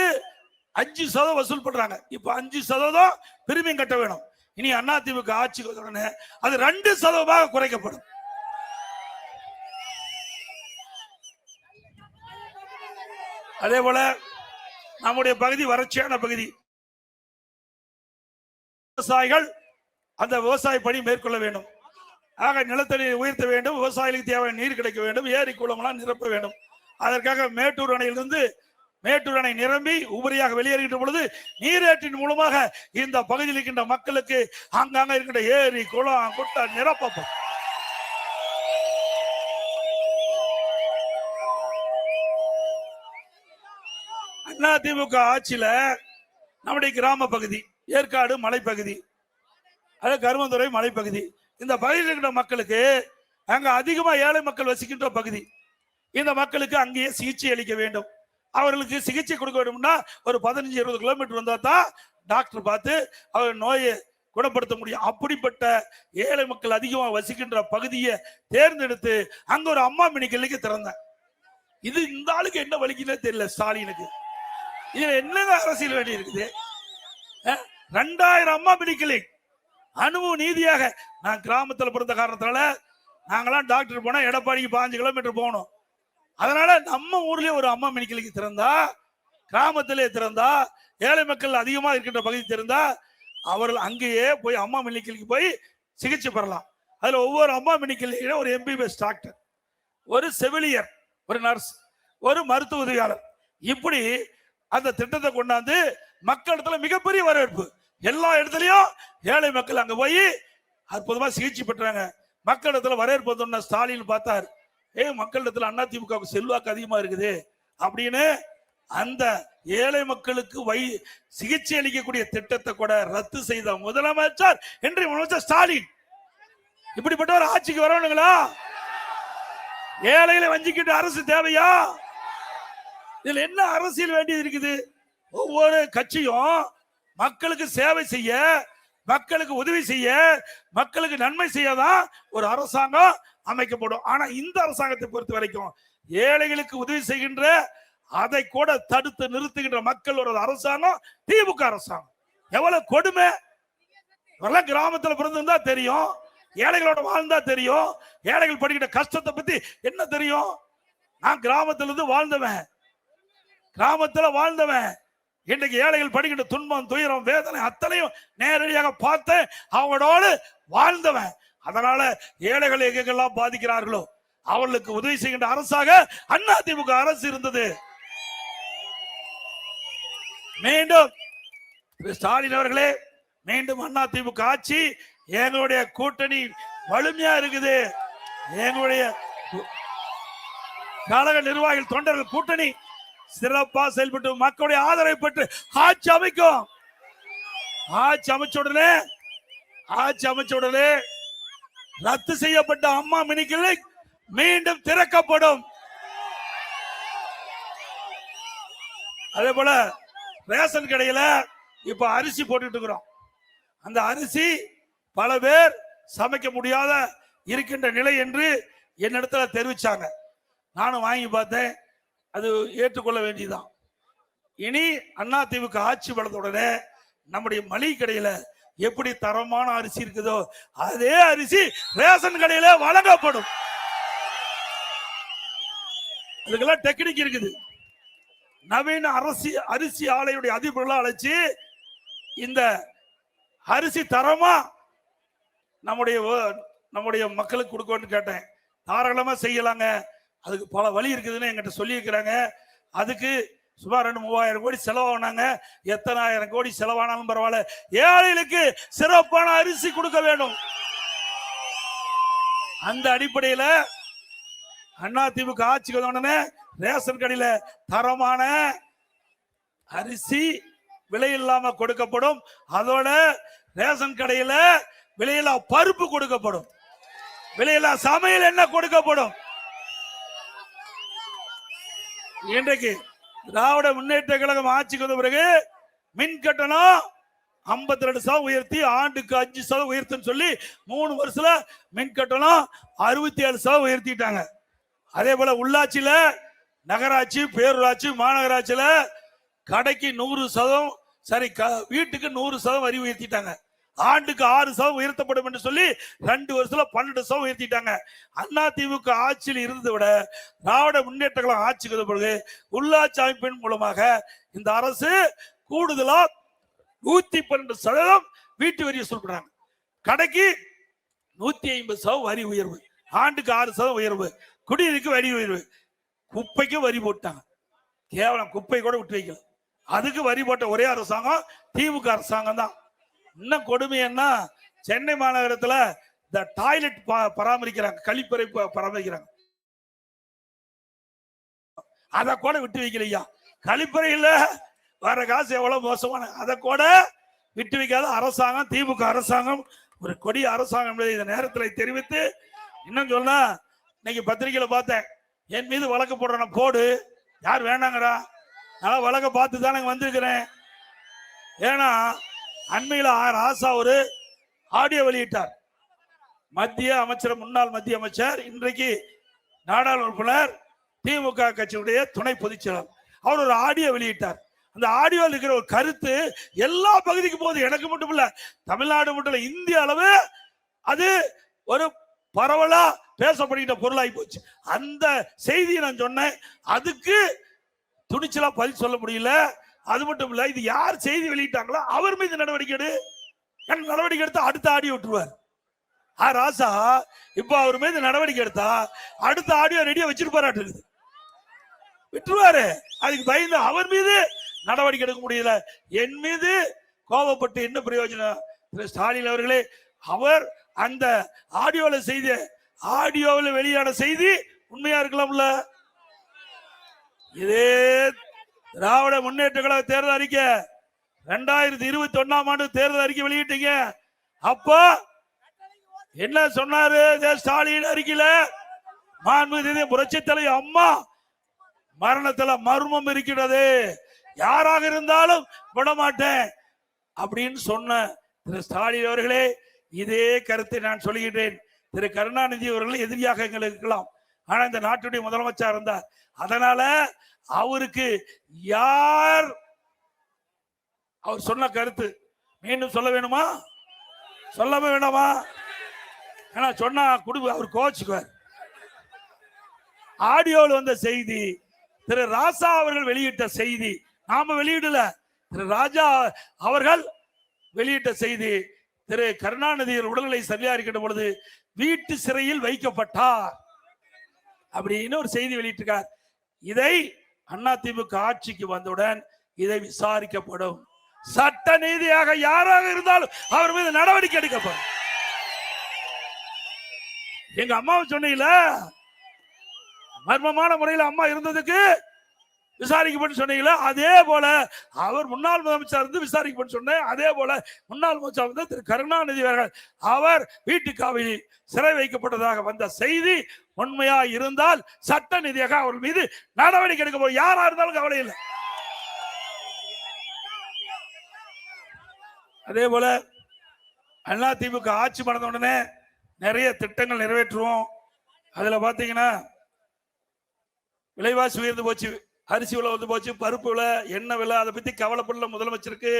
5% வசூல் பண்றாங்க. இப்ப 5% பிரிமியம் கட்ட வேணும். இனி அதிமுக ஆட்சிக்கு வந்தவுடனே அது 2% குறைக்கப்படும். அதே போல நம்முடைய பகுதி வறட்சியான பகுதி. விவசாயிகள் அந்த விவசாய பணி மேற்கொள்ள வேண்டும். ஆக நிலத்தடி உயர்த்த வேண்டும், விவசாயிகளுக்கு தேவையான நீர் கிடைக்க வேண்டும், ஏரி குளம்லாம் நிரப்ப வேண்டும். அதற்காக மேட்டூர் அணை நிரம்பி உபரியாக வெளியேறுகின்ற பொழுது நீரேற்றின் மூலமாக இந்த பகுதியில் இருக்கின்ற மக்களுக்கு அங்கங்க இருக்கின்ற ஏரி குளம் குட்டை நிரப்பப்படும். அதிமுக ஆட்சியில நம்முடைய கிராம பகுதி, ஏற்காடு மலைப்பகுதி, அது கருமந்துறை மலைப்பகுதி, இந்த பகுதியில் இருக்கிற மக்களுக்கு அங்க அதிகமா ஏழை மக்கள் வசிக்கின்ற பகுதி. இந்த மக்களுக்கு அங்கேயே சிகிச்சை அளிக்க வேண்டும். அவர்களுக்கு சிகிச்சை கொடுக்க வேண்டும்னா ஒரு 15-20 கிலோமீட்டர் வந்தா தான் டாக்டர் பார்த்து அவர் நோயை குணப்படுத்த முடியும். அப்படிப்பட்ட ஏழை மக்கள் அதிகமா வசிக்கின்ற பகுதியை தேர்ந்தெடுத்து அங்க ஒரு அம்மா மினி கிளினிக் திறந்தேன். இது இந்த ஆளுக்கு என்ன வலிக்குன்னே தெரியல ஸ்டாலினுக்கு. இதுல என்னங்க அரசியல் வேண்டி இருக்குது? 2000 அம்மா மினி கிளினிக் அனுபவ நீதியாக. நான் கிராமத்தில் பிறந்த காரணத்தால நாங்களாம் டாக்டர் போனா எடப்பாடிக்கு 15 கிலோமீட்டர் போகணும். அதனால நம்ம ஊர்லயே ஒரு அம்மா மினி கிளினிக் திறந்தா, கிராமத்திலே திறந்தா, ஏழை மக்கள் அதிகமா இருக்கின்ற பகுதி திறந்தா அவர்கள் அங்கேயே போய் அம்மா மினி கிளினிக் போய் சிகிச்சை பெறலாம். அதுல ஒவ்வொரு அம்மா மினி கிளினிக் ஒரு MBBS டாக்டர், ஒரு செவிலியர், ஒரு நர்ஸ், ஒரு மருத்துவ உதவியாளர், இப்படி அந்த திட்டத்தை கொண்டாந்து மக்களிடத்துல மிகப்பெரிய வரவேற்பு. எல்லா இடத்துலயும் ஏழை மக்கள் அங்க போய் அற்புதமா சிகிச்சை பெற்றாங்க. மக்களிடத்துல வரவேற்பு ஸ்டாலின் பார்த்தார், மக்களிடத்துல அதிமுக செல்வாக்கு அதிகமா இருக்குது அப்படின்னு அந்த ஏழை மக்களுக்கு சிகிச்சை அளிக்கக்கூடிய திட்டத்தை கூட ரத்து செய்த முதலமைச்சர் இன்றைய முதலமைச்சர் ஸ்டாலின். இப்படிப்பட்ட ஒரு ஆட்சிக்கு வரணுங்களா? ஏழைகளை வஞ்சிக்கின்ற அரசு தேவையா? இதுல என்ன அரசியல் வேண்டியது இருக்குது? ஒவ்வொரு கட்சியும் மக்களுக்கு சேவை செய்ய, மக்களுக்கு உதவி செய்ய, மக்களுக்கு நன்மை செய்யதான் ஒரு அரசாங்கம் அமைக்கப்படும். ஆனா இந்த அரசாங்கத்தை பொறுத்த வரைக்கும் ஏழைகளுக்கு உதவி செய்கின்ற, அதை கூட தடுத்து நிறுத்துகின்ற மக்கள் ஒரு அரசாங்கம் திமுக அரசாங்கம். எவ்வளவு கொடுமை! கிராமத்தில் பிறந்திருந்தா தெரியும், ஏழைகளோட வாழ்ந்தா தெரியும், ஏழைகள் படிக்கிற கஷ்டத்தை பத்தி என்ன தெரியும்? நான் கிராமத்திலிருந்து வாழ்ந்தவன். இன்றைக்கு ஏழைகள் படிக்கின்ற துன்பம், துயரம், வேதனை அத்தனையும் நேரடியாக பார்த்து அவங்களோடு வாழ்ந்தவன். அதனால ஏழைகள் எங்கெல்லாம் பாதிக்கிறார்களோ அவர்களுக்கு உதவி செய்கின்ற அரசாக அதிமுக அரசு இருந்தது. மீண்டும் ஸ்டாலின் அவர்களே, மீண்டும் அதிமுக ஆட்சி, எங்களுடைய கூட்டணி வலிமையா இருக்குது. எங்களுடைய கழக நிர்வாகிகள், தொண்டர்கள் கூட்டணி சிறப்பா செயல்பட்டு மக்களுடைய ஆதரவை பெற்று ஆட்சி அமைக்கும். ஆட்சி அமைச்ச உடனே ரத்து செய்யப்பட்ட அம்மா மினி கிளினிக் மீண்டும் திறக்கப்படும். அதே போல ரேஷன் கடையில இப்ப அரிசி போட்டுட்டு இருக்கிறோம். அந்த அரிசி பல பேர் சமைக்க முடியாத இருக்கின்ற நிலை என்று என்னிடத்துல தெரிவிச்சாங்க. நானும் வாங்கி பார்த்தேன். அது ஏற்றுக்கொள்ள வேண்டியதுதான். இனி அதிமுக ஆட்சி வளர்ந்தவுடனே நம்முடைய மளிகை கடையில எப்படி தரமான அரிசி இருக்குதோ அதே அரிசி ரேஷன் கடையில வழங்கப்படும். அதுக்கெல்லாம் டெக்னிக் இருக்குது. நவீன அரிசி ஆலையுடைய அதிபர்களா அழைச்சு இந்த அரிசி தரமா நம்முடைய மக்களுக்கு கொடுக்கணும்னு கேட்டேன். தாராளமா செய்யலாங்க, அதுக்கு பல வழி இருக்குதுன்னு என்கிட்ட சொல்லி இருக்கிறாங்க. அதுக்கு சுமார் 2-3000 கோடி செலவானாங்க. எத்தனாயிரம் கோடி செலவானாலும் பரவாயில்ல, ஏழைகளுக்கு சிறப்பான அரிசி கொடுக்க வேண்டும். அந்த அடிப்படையில் அதிமுக ஆட்சிக்கு வந்த உடனே ரேஷன் கடையில தரமான அரிசி விலை இல்லாம கொடுக்கப்படும். அதோட ரேஷன் கடையில விலையில்லா பருப்பு கொடுக்கப்படும், விலையில்லா சமையல் எண்ணெய் கொடுக்கப்படும். இன்றைக்கு திராவிட முன்னேற்ற கழகம் ஆட்சிக்கு வந்த பிறகு மின் கட்டணம் 52% உயர்த்தி ஆண்டுக்கு 5% உயர்த்துன்னு சொல்லி 3 வருஷத்துல மின் கட்டணம் 67% உயர்த்திட்டாங்க. அதே போல உள்ளாட்சியில, நகராட்சி, பேரூராட்சி, மாநகராட்சியில கடைக்கு 100%, சரி வீட்டுக்கு 100% வரி உயர்த்திட்டாங்க. ஆண்டுக்கு 6% உயர்த்தப்படும் என்று சொல்லி 2 வருஷத்துல 12% உயர்த்திட்டாங்க. அதிமுக ஆட்சியில் இருந்ததை விட திராவிட முன்னேற்ற கழகம் ஆட்சிக்கு வந்த பிறகு உள்ளாட்சி அமைப்பின் மூலமாக இந்த அரசு கூடுதலா 112% வீட்டு வரி வசூல் பண்றாங்க. கடைக்கு 150% வரி உயர்வு, ஆண்டுக்கு 6% உயர்வு, குடிநீருக்கு வரி உயர்வு, குப்பைக்கு வரி போட்டாங்க. கேவலம் குப்பை கூட விட்டு வைக்கல, அதுக்கு வரி போட்ட ஒரே அரசாங்கம் திமுக அரசாங்கம் தான். இன்னும் கொடுமை என்ன, சென்னை மாநகரத்தில் இந்த டாய்லெட் பராமரிக்கிறாங்க, கழிப்பறை பராமரிக்கிறாங்க, அதை கூட விட்டு வைக்கலையா. கழிப்பறையில் வர காசு எவ்வளவு மோசமான, அதை கூட விட்டு வைக்காத அரசாங்கம் திமுக அரசாங்கம், ஒரு கொடிய அரசாங்கம் என்பதை இந்த நேரத்தில் தெரிவித்து, இன்னும் சொன்னா இன்னைக்கு பத்திரிகையில பார்த்தேன், என் மீது வழக்கு போடுறேன், போடு, யார் வேணாங்கிறா, நான் வழக்க பார்த்து தானே வந்திருக்கிறேன். ஏன்னா அண்மையில் ராசா ஒரு ஆடியோ வெளியிட்டார். மத்திய அமைச்சர், முன்னாள் மத்திய அமைச்சர், இன்றைக்கு நாடாளுமன்ற உறுப்பினர், திமுக கட்சியுடைய துணை பொதுச் செயலர், அவர் ஒரு ஆடியோ வெளியிட்டார். அந்த ஆடியோவில் இருக்கிற ஒரு கருத்து எல்லா பகுதிக்கு போகுது. எனக்கு மட்டும் இல்ல, தமிழ்நாடு மட்டும் இல்ல, இந்திய அளவு அது ஒரு பரவலா பேசப்படுகிற பொருளாகி போச்சு. அந்த செய்தியை நான் சொன்னேன், அதுக்கு துணிச்சலா பதில் சொல்ல முடியல. அது மட்டும் இல்ல, இது யார் செய்தி வெளியிட்டாங்களோ அவர் மீது நடவடிக்கை எடு, நடவடிக்கை எடுத்தா அடுத்த ஆடியோ விட்டுருவார். ராசா இப்ப அவர் மீது நடவடிக்கை எடுத்தா அடுத்த ஆடியோ ரெடியா வச்சிருப்பாரு, விட்டுருவாரு. அதுக்கு பயந்து அவர் மீது நடவடிக்கை எடுக்க முடியல. என் மீது கோபப்பட்டு என்ன பிரயோஜனம்? திரு ஸ்டாலின் அவர்களே, அவர் அந்த ஆடியோவில் வெளியான செய்தி உண்மையா இருக்கலாம்ல. இதே திராவிட முன்னேற்ற கழக தேர்தல் அறிக்கை 2021ஆம் ஆண்டு தேர்தல் அறிக்கை வெளியிட்டீங்க. அப்ப என்ன சொன்னாரு ஸ்டாலின் அறிக்கையில? மாண்புமிகு புரட்சி தலைவர் அம்மா மரணத்துல மர்மம் இருக்கிறது, யாராக இருந்தாலும் விடமாட்டேன் அப்படின்னு சொன்ன திரு ஸ்டாலின் அவர்களே, இதே கருத்தை நான் சொல்லுகிறேன். திரு கருணாநிதி அவர்கள் எதிரியாக எங்களுக்கு இருக்கலாம், ஆனா இந்த நாட்டுடைய முதலமைச்சர் இருந்தார். அதனால அவருக்கு யார் அவர் சொன்ன கருத்து மீண்டும் சொல்ல வேணுமா, சொல்லாம வேண்டாமா? ஏன்னா சொன்னா அவர் கோச்சுக்குவார். ஆடியோவில் வந்த செய்தி திரு ராசா அவர்கள் வெளியிட்ட செய்தி, நாம வெளியிடல, திரு ராஜா அவர்கள் வெளியிட்ட செய்தி. திரு கருணாநிதி உடல்நிலை சரியா இருக்கின்ற பொழுது வீட்டு சிறையில் வைக்கப்பட்டார் அப்படின்னு ஒரு செய்தி வெளியிட்டிருக்கார். இதை அதிமுக ஆட்சிக்கு வந்தவுடன் இதை விசாரிக்கப்படும், சட்ட நீதியாக யாராக இருந்தாலும் அவர் மீது நடவடிக்கை எடுக்கப்படும். எங்க அம்மாவை சொன்னீங்கள, மர்மமான முறையில் அம்மா இருந்ததுக்கு விசாரிக்கப்பட்டு சொன்னீங்களா, அதே போல அவர் முன்னாள் முதலமைச்சர் இருந்து விசாரிக்கப்பட்டு சொன்னேன். அதே போல முன்னாள் முதலமைச்சர் வந்து திரு கருணாநிதி அவர்கள் அவர் வீட்டுக்காவலில் சிறை வைக்கப்பட்டதாக வந்த செய்தி உண்மையா இருந்தால் சட்ட நீதியாக அவர் மீது நடவடிக்கை எடுக்க போய் யாரா இருந்தாலும் கவலை இல்லை. அதே போல அதிமுக ஆட்சி பண்ண உடனே நிறைய திட்டங்கள் நிறைவேற்றுவோம். அதுல பாத்தீங்கன்னா விலைவாசி உயர்ந்து போச்சு, அரிசி விலை வந்து போச்சு, பருப்பு விலை, எண்ணெய் விலை, அதை பத்தி கவலைப்படல முதலமைச்சருக்கு.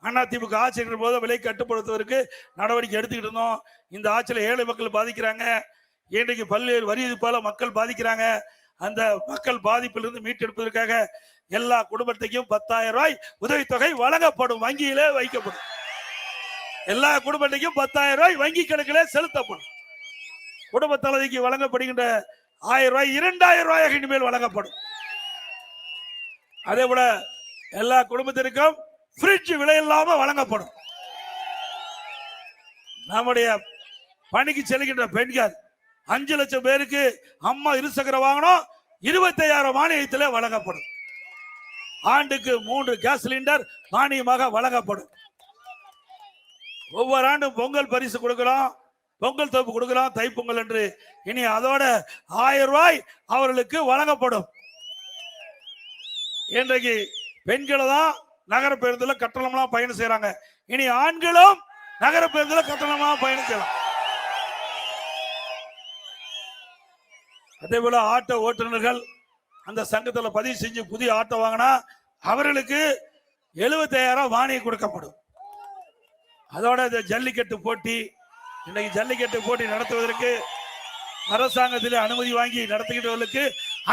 அதிமுக ஆட்சி இருக்கிற போது விலை கட்டுப்படுத்துவதற்கு நடவடிக்கை எடுத்துக்கிட்டு இருந்தோம். இந்த ஆட்சியில் ஏழை மக்கள் பாதிக்கிறாங்க, இன்றைக்கு பல்வேறு வரி விதிப்பால மக்கள் பாதிக்கிறாங்க. அந்த மக்கள் பாதிப்பிலிருந்து மீட்டெடுப்பதற்காக எல்லா குடும்பத்துக்கும் 10,000 ரூபாய் உதவித்தொகை வழங்கப்படும். வங்கியிலே வைக்கப்படும். எல்லா குடும்பத்துக்கும் 10,000 ரூபாய் வங்கி கணக்கிலே செலுத்தப்படும். குடும்ப தலைவிக்கு வழங்கப்படுகின்ற 1000 ரூபாய் 2,000 ரூபாயாக இனிமேல் வழங்கப்படும். அதே போல எல்லா குடும்பத்திற்கும் பிரிட்ஜ் விலை இல்லாம வழங்கப்படும். நம்முடைய பணிக்கு செல்கின்ற பெண்கள் 5 லட்சம் பேருக்கு அம்மா இருசக்கர வாகனம் 25,000 மானியத்திலே வழங்கப்படும். ஆண்டுக்கு 3 கேஸ் சிலிண்டர் மானியமாக வழங்கப்படும். ஒவ்வொரு ஆண்டும் பொங்கல் பரிசு கொடுக்கிறோம், பொங்கல் தொகுப்பு கொடுக்கிறோம், தைப்பொங்கல் என்று. இனி அதோட 1000 ரூபாய் அவர்களுக்கு வழங்கப்படும். இன்றைக்கு பெண்களை தான் நகர பேருந்துல கட்டணம்லாம் பயணம் செய்யறாங்க. இனி ஆண்களும் நகர பேருந்துல கட்டணமா பயணம் செய்யலாம். அதே போல ஆட்டோ ஓட்டுநர்கள் அந்த சங்கத்துல பதிவு செஞ்சு புதிய ஆட்டோ வாங்கினா அவர்களுக்கு 75,000 மானியம் கொடுக்கப்படும். அதோட இந்த ஜல்லிக்கட்டு போட்டி, இன்னைக்கு ஜல்லிக்கட்டு போட்டி நடத்துவதற்கு அரசாங்கத்திலே அனுமதி வாங்கி நடத்துகின்றவர்களுக்கு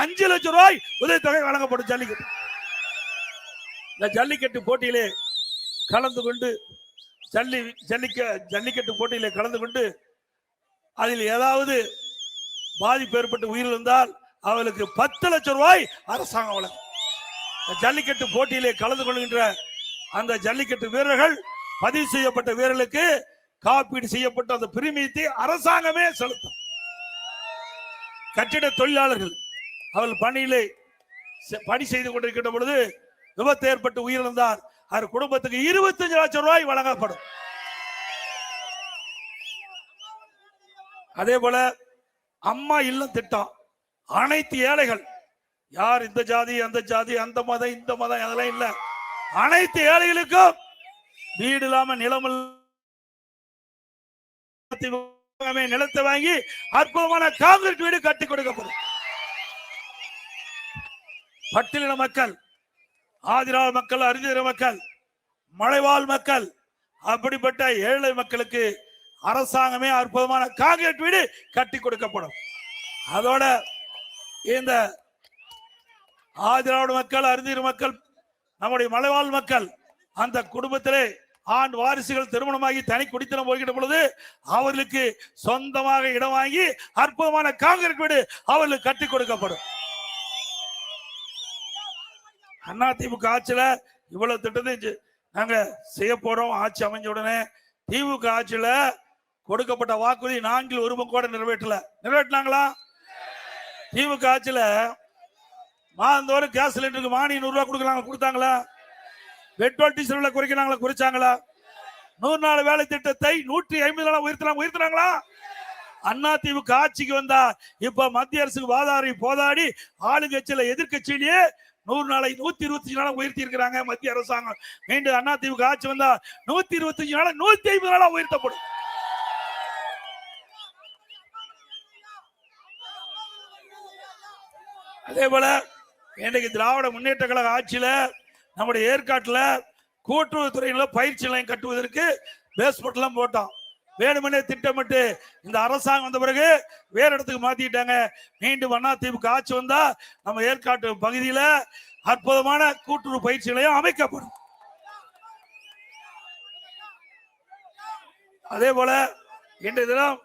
5 லட்சம் ரூபாய் உதவித்தொகை வழங்கப்படும். ஜல்லிக்கட்டு இந்த ஜல்லிக்கட்டு போட்டியிலே கலந்து கொண்டு ஜல்லிக்கட்டு போட்டியிலே கலந்து கொண்டு அதில் ஏதாவது பாதிப்பு ஏற்பட்டு உயிரிழந்தால் அவளுக்கு 10 லட்சம் ரூபாய் அரசாங்கம் வழங்கும். ஜல்லிக்கட்டு போட்டியிலே கலந்து கொள்கின்ற அந்த ஜல்லிக்கட்டு வீரர்கள், பதிவு செய்யப்பட்ட வீரர்களுக்கு காப்பீடு செய்யப்பட்ட அந்த பிரீமியத்தை அரசாங்கமே செலுத்தும். கட்டிட தொழிலாளர்கள் அவள் பணியிலே பணி செய்து கொண்டிருக்கின்ற பொழுது விபத்து ஏற்பட்டு உயிரிழந்தார், அவர் குடும்பத்துக்கு 25 லட்சம் ரூபாய் வழங்கப்படும். அதே போல அம்மா இல்லம் திட்டம், அனைத்து ஏழைகள், யார் இந்த ஜாதி அந்த ஜாதி அந்த மதம் இந்த மதம் அதெல்லாம் இல்ல, அனைத்து ஏழைகளுக்கும் வீடு இல்லாம நிலத்தை வாங்கி அற்புதமான காங்கிரீட் வீடு கட்டி கொடுக்கப்படும். பட்டியலின மக்கள், ஆதிரால் மக்கள், அறிஞர் மக்கள், மலைவாழ் மக்கள், அப்படிப்பட்ட ஏழை மக்களுக்கு அரசாங்கமே அற்புதமான காங்கிரீட் வீடு கட்டி கொடுக்கப்படும். அதோட இந்த ஆதிராவிட மக்கள், அறிஞர் மக்கள், நம்முடைய மலைவாழ் மக்கள், அந்த குடும்பத்திலே ஆண் வாரிசுகள் திருமணமாகி தனி குடித்தனம் போகின்ற பொழுது அவர்களுக்கு சொந்தமாக இடம் வாங்கி அற்புதமான காங்கிரீட் வீடு அவர்களுக்கு கட்டி கொடுக்கப்படும். அதிமுக ஆட்சியில இவ்வளவு திட்டத்தை நாங்க செய்ய போறோம். ஆட்சி அமைஞ்ச உடனே திமுக ஆட்சியில கொடுக்கப்பட்ட வாக்குறுதி 4/1 கூட நிறைவேற்றினாங்களா? திமுக ஆட்சியில மாதந்தோறும் கேஸ் சிலிண்டருக்கு மானியம் 100 ரூபாய் கொடுத்தாங்களா? பெட்ரோல் டீசல் விலை குறைச்சாங்களா? 100 நாள் வேலை திட்டத்தை 150 நாளா உயர்த்தினாங்களா? அதிமுக ஆட்சிக்கு வந்தா இப்ப மத்திய அரசுக்கு வாதாடி போதாடி ஆளுங்கட்சியில எதிர்கட்சியிலேயே 100 நாளை 125 நாளா உயர்த்தி இருக்கிறாங்க மத்திய அரசாங்கம். மீண்டும் அதிமுக ஆட்சி வந்தா 125 நாளா 150 நாளா உயர்த்தப்படும். அதே போல இன்றைக்கு திராவிட முன்னேற்ற கழக ஆட்சியில நம்முடைய ஏற்காட்டுல கூட்டுறவுத்துறையில பயிற்சி நிலையம் கட்டுவதற்கு பேஸ்மெண்ட் எல்லாம் போட்டோம். வேணுமனே திட்டமிட்டு இந்த அரசாங்கம் வந்த பிறகு வேற இடத்துக்கு மாத்திட்டாங்க. மீண்டும் அதிமுக ஆட்சி வந்தா நம்ம ஏற்காட்டு பகுதியில அற்புதமான கூட்டுறவு பயிற்சி நிலையம் அமைக்கப்படும். அதே போல இன்றைய தினம்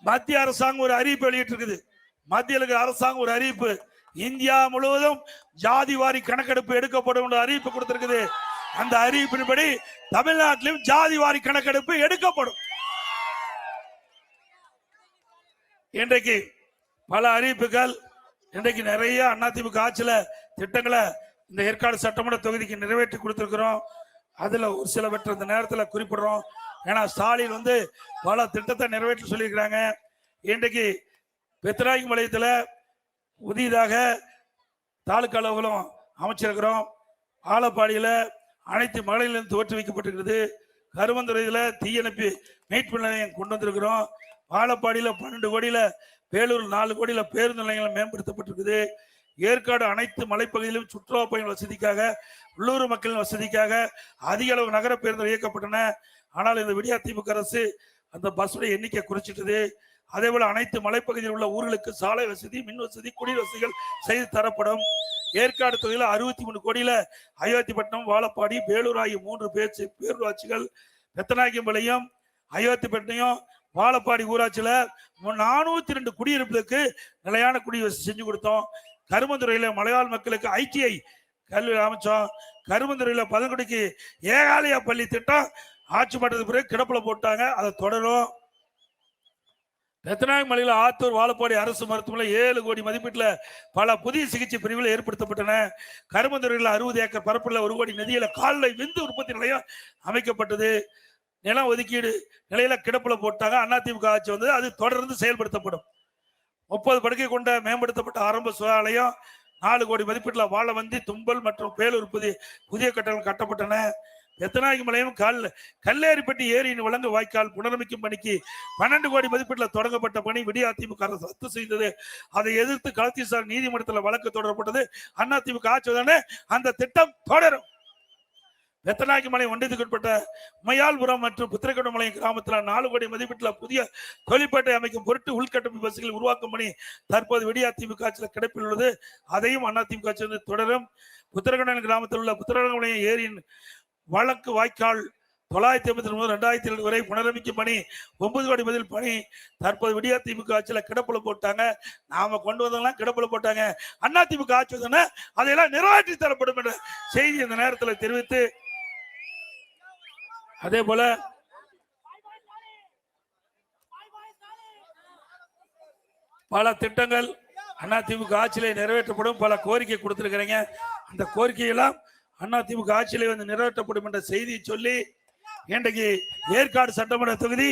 மத்திய அரசாங்கம் ஒரு அறிவிப்பு வெளியிட்டிருக்குது. மத்திய அரசாங்கம் ஒரு அறிவிப்பு, இந்தியா முழுவதும் ஜாதிவாரி கணக்கெடுப்பு எடுக்கப்படும் என்ற அறிவிப்பு கொடுத்திருக்குது. அந்த அறிவிப்பின்படி தமிழ்நாட்டிலும் ஜாதிவாரி கணக்கெடுப்பு எடுக்கப்படும். இன்றைக்கு பல அறிவிப்புகள், இன்றைக்கு நிறைய அதிமுக ஆட்சியில திட்டங்களை இந்த ஏற்காடு சட்டமன்ற தொகுதிக்கு நிறைவேற்றி கொடுத்திருக்கிறோம். அதுல ஒரு சிலவற்றை இந்த நேரத்தில் குறிப்பிடுறோம். ஏன்னா ஸ்டாலின் பல திட்டத்தை நிறைவேற்றி சொல்லியிருக்கிறாங்க. இன்றைக்கு பெத்தராயி மலையத்தில் புதிதாக தாலுக்கா அலுவலகம் அமைச்சிருக்கிறோம். ஆலப்பாடியில் அனைத்து மகளிரிலும் துவற்றி வைக்கப்பட்டிருக்கிறது. கருமந்துறையில் தீயணைப்பு மீட்பு நிலையம் கொண்டு வந்திருக்கிறோம். ஆலப்பாடியில் 12 கோடியில், வேலூர் 4 கோடியில் பேருந்து நிலையங்கள் மேம்படுத்தப்பட்டிருக்குது. ஏற்காடு அனைத்து மலைப்பகுதியிலும் சுற்றுலா பயணிகள் வசதிக்காக, உள்ளூர் மக்களின் வசதிக்காக அதிக அளவு நகர பேருந்து இயக்கப்பட்டன. ஆனால் இந்த விடியா திமுக அரசு அந்த பஸ்ஸுடைய எண்ணிக்கை குறைச்சிட்டது. அதே போல அனைத்து மலைப்பகுதியில் உள்ள ஊர்களுக்கு சாலை வசதி, மின் வசதி, குடிநீர் வசதிகள் செய்து தரப்படும். ஏற்காடு தொகுதியில் 63 கோடியில அயோத்திப்பட்டினம், வாழப்பாடி, வேலூர் ஆகிய 3 பேரூராட்சிகள், பெத்தநாயக்கம்பாளையம், அயோத்திப்பட்டினம், வாழப்பாடி ஊராட்சியில 402 குடியிருப்புகளுக்கு நிலையான குடிவசதி செஞ்சு கொடுத்தோம். கருமந்துறையில மலையாள மக்களுக்கு ஐடிஐ கல்வி அமைச்சோம். கருமந்துறையில பதங்குடிக்கு ஏகாலயா பள்ளி திட்டம் ஆட்சி மாற்றத்துக்கு பிறகு கிடப்புல போட்டாங்க, அதை தொடரும். பெத்தநாயகம் மலையில் ஆத்தூர், வாழப்பாடி அரசு மருத்துவமனை 7 கோடி மதிப்பீட்டில் பல புதிய சிகிச்சை பிரிவுகள் ஏற்படுத்தப்பட்டன. கருமந்துறையில் 60 ஏக்கர் பரப்புள்ள 1 கோடி நிதியில கால்நடை விந்து உற்பத்தி நிலையம் அமைக்கப்பட்டது. நிலம் ஒதுக்கீடு நிலையில கிடப்புல போட்டாங்க. அதிமுக ஆட்சி வந்தது, அது தொடர்ந்து செயல்படுத்தப்படும். 30 படுக்கை கொண்ட மேம்படுத்தப்பட்ட ஆரம்ப சுகாதாரம் 4 கோடி மதிப்பீட்டில் வாழவந்தி, தும்பல் மற்றும் பேலூர் புதிய கட்டடங்கள் கட்டப்பட்டன. பெத்தநாயக்கம்பாளையம் கல்லேரிப்பட்டி ஏரியின் வழங்கு வாய்க்கால் புனரமைக்கும் பணிக்கு 12 கோடி மதிப்பீட்டில் தொடங்கப்பட்ட பணி விடிய அதிமுக அரசு ரத்து செய்தது. அதை எதிர்த்து களத்தீசார் நீதிமன்றத்தில் வழக்கு தொடரப்பட்டது. அதிமுக ஆட்சிதானே அந்த திட்டம் தொடரும். பெத்தநாயக்கம்பாளையம் ஒன்றியத்துக்கு உட்பட்ட உமையால்புரம் மற்றும் புத்திரக்கோட்டம்பாளையம் கிராமத்தில் 4 கோடி மதிப்பீட்டில் புதிய தொழிற்பேட்டை அமைக்கும் பொருட்டு உள்கட்டமைப்பு வசதிகள் உருவாக்கும் பணி தற்போது விடிய அதிமுக ஆட்சியில் கிடைப்பில் உள்ளது. அதையும் அதிமுக ஆட்சி தொடரும். புத்திரக்கோட்டம்பாளையம் கிராமத்தில் உள்ள புத்திரக்கோட்டம்பாளையம் ஏரியின் வழக்கு வாய்க்கால் 983 வரை புனரமைக்கும் பணி 9 கோடி பதில் பணி தற்போது விடிய திமுக ஆட்சியில கிடப்புல போட்டாங்க. நாம கொண்டு வந்ததெல்லாம் கிடப்புல போட்டாங்க. அதிமுக ஆட்சி தானே அதையெல்லாம் நிறைவேற்றி தரப்படும் என்ற செய்தி இந்த நேரத்தில் தெரிவித்து, அதே போல பல திட்டங்கள் அதிமுக ஆட்சியிலே நிறைவேற்றப்படும். பல கோரிக்கை கொடுத்திருக்கிறீங்க. அந்த கோரிக்கையெல்லாம் அதிமுக ஆட்சியிலே வந்து நிறைவேற்றப்படும் என்ற செய்தியை சொல்லி, இன்றைக்கு ஏற்காடு சட்டமன்ற தொகுதி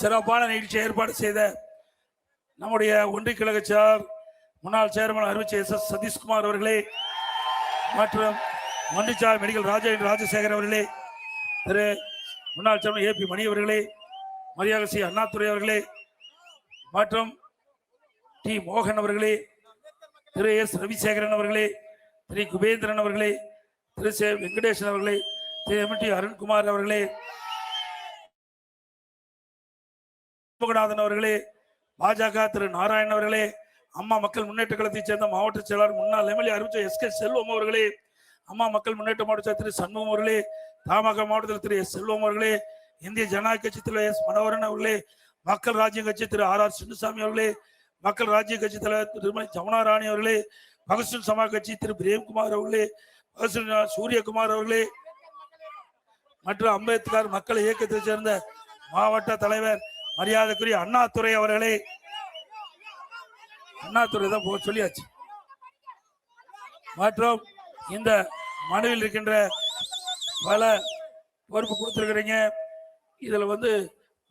சிறப்பான நிகழ்ச்சி ஏற்பாடு செய்த நம்முடைய ஒன்றிய கழக முன்னாள் சேர்மன் அறிவிச்ச SS சதீஷ்குமார் அவர்களே மற்றும் ஒன்றிய மெடிக்கல் ராஜசேகர் அவர்களே, திரு முன்னாள் சேர்மன் AP மணி அவர்களே, மரியாதை சி அண்ணாதுரை அவர்களே மற்றும் டி மோகன் அவர்களே, திரு S ரவிசேகரன் அவர்களே, திரு குபேந்திரன் அவர்களே, திரு சே வெங்கடேசன் அவர்களே, திரு MT அருண்குமார் அவர்களே, அவர்களே, பாஜக திரு நாராயணன் அவர்களே, அம்மா மக்கள் முன்னேற்ற கழகத்தைச் சேர்ந்த மாவட்ட செயலாளர் முன்னாள் MLA அறிவிச்ச SK செல்வம் அவர்களே, அம்மா மக்கள் முன்னேற்ற மாவட்ட திரு சண்முகம் அவர்களே, தமாக மாவட்டத்தில் திரு S செல்வம் அவர்களே, இந்திய ஜனநாயக கட்சி திரு S மனோகரன் அவர்களே, மக்கள் ராஜ்ய கட்சி திரு RR சின்னசாமி அவர்களே, மக்கள் ராஜ்ய கட்சி தலைவர் திருமதி ஜமுனா ராணி அவர்களே, பகசுன் சமாஜ் கட்சி திரு பிரேம்குமார் அவர்களே, பகசுன் சூரியகுமார் அவர்களே மற்றும் அம்பேத்கர் மக்கள் இயக்கத்தை சேர்ந்த மாவட்ட தலைவர் மரியாதைக்குரிய அண்ணாதுரை அவர்களே, அண்ணாதுரை தான் சொல்லியாச்சு, மற்றும் இந்த மனுவில் இருக்கின்ற பல பொறுப்பு கொடுத்திருக்கிறீங்க. இதுல வந்து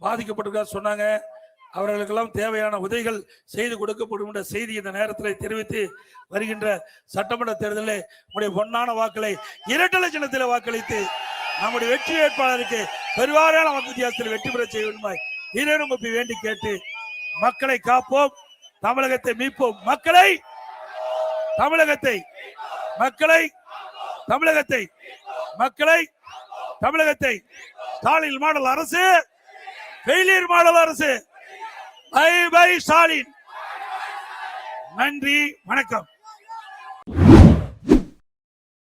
பாதிக்கப்பட்டிருக்கா சொன்னாங்க. அவர்களுக்கெல்லாம் தேவையான உதவிகள் செய்து கொடுக்கப்படும் என்ற செய்தி இந்த நேரத்தில் தெரிவித்து, வருகின்ற சட்டமன்ற தேர்தலில் நம்முடைய பொன்னான வாக்களை இரட்டை சின்னத்தில் வாக்களித்து நம்முடைய வெற்றி வேட்பாளருக்கு பெருவாரியான வித்தியாசத்தில் வெற்றி பெற செய்ய வேண்டுமாய் இன்னும் வேண்டி கேட்டு, மக்களை காப்போம், தமிழகத்தை மீட்போம், மக்களை தமிழகத்தை மக்களை தமிழகத்தை மக்களை தமிழகத்தை ஸ்டாலின் மாடல் அரசு, ஃபெயிலியர் மாடல் அரசு. Bye bye Stalin. நன்றி, வணக்கம்.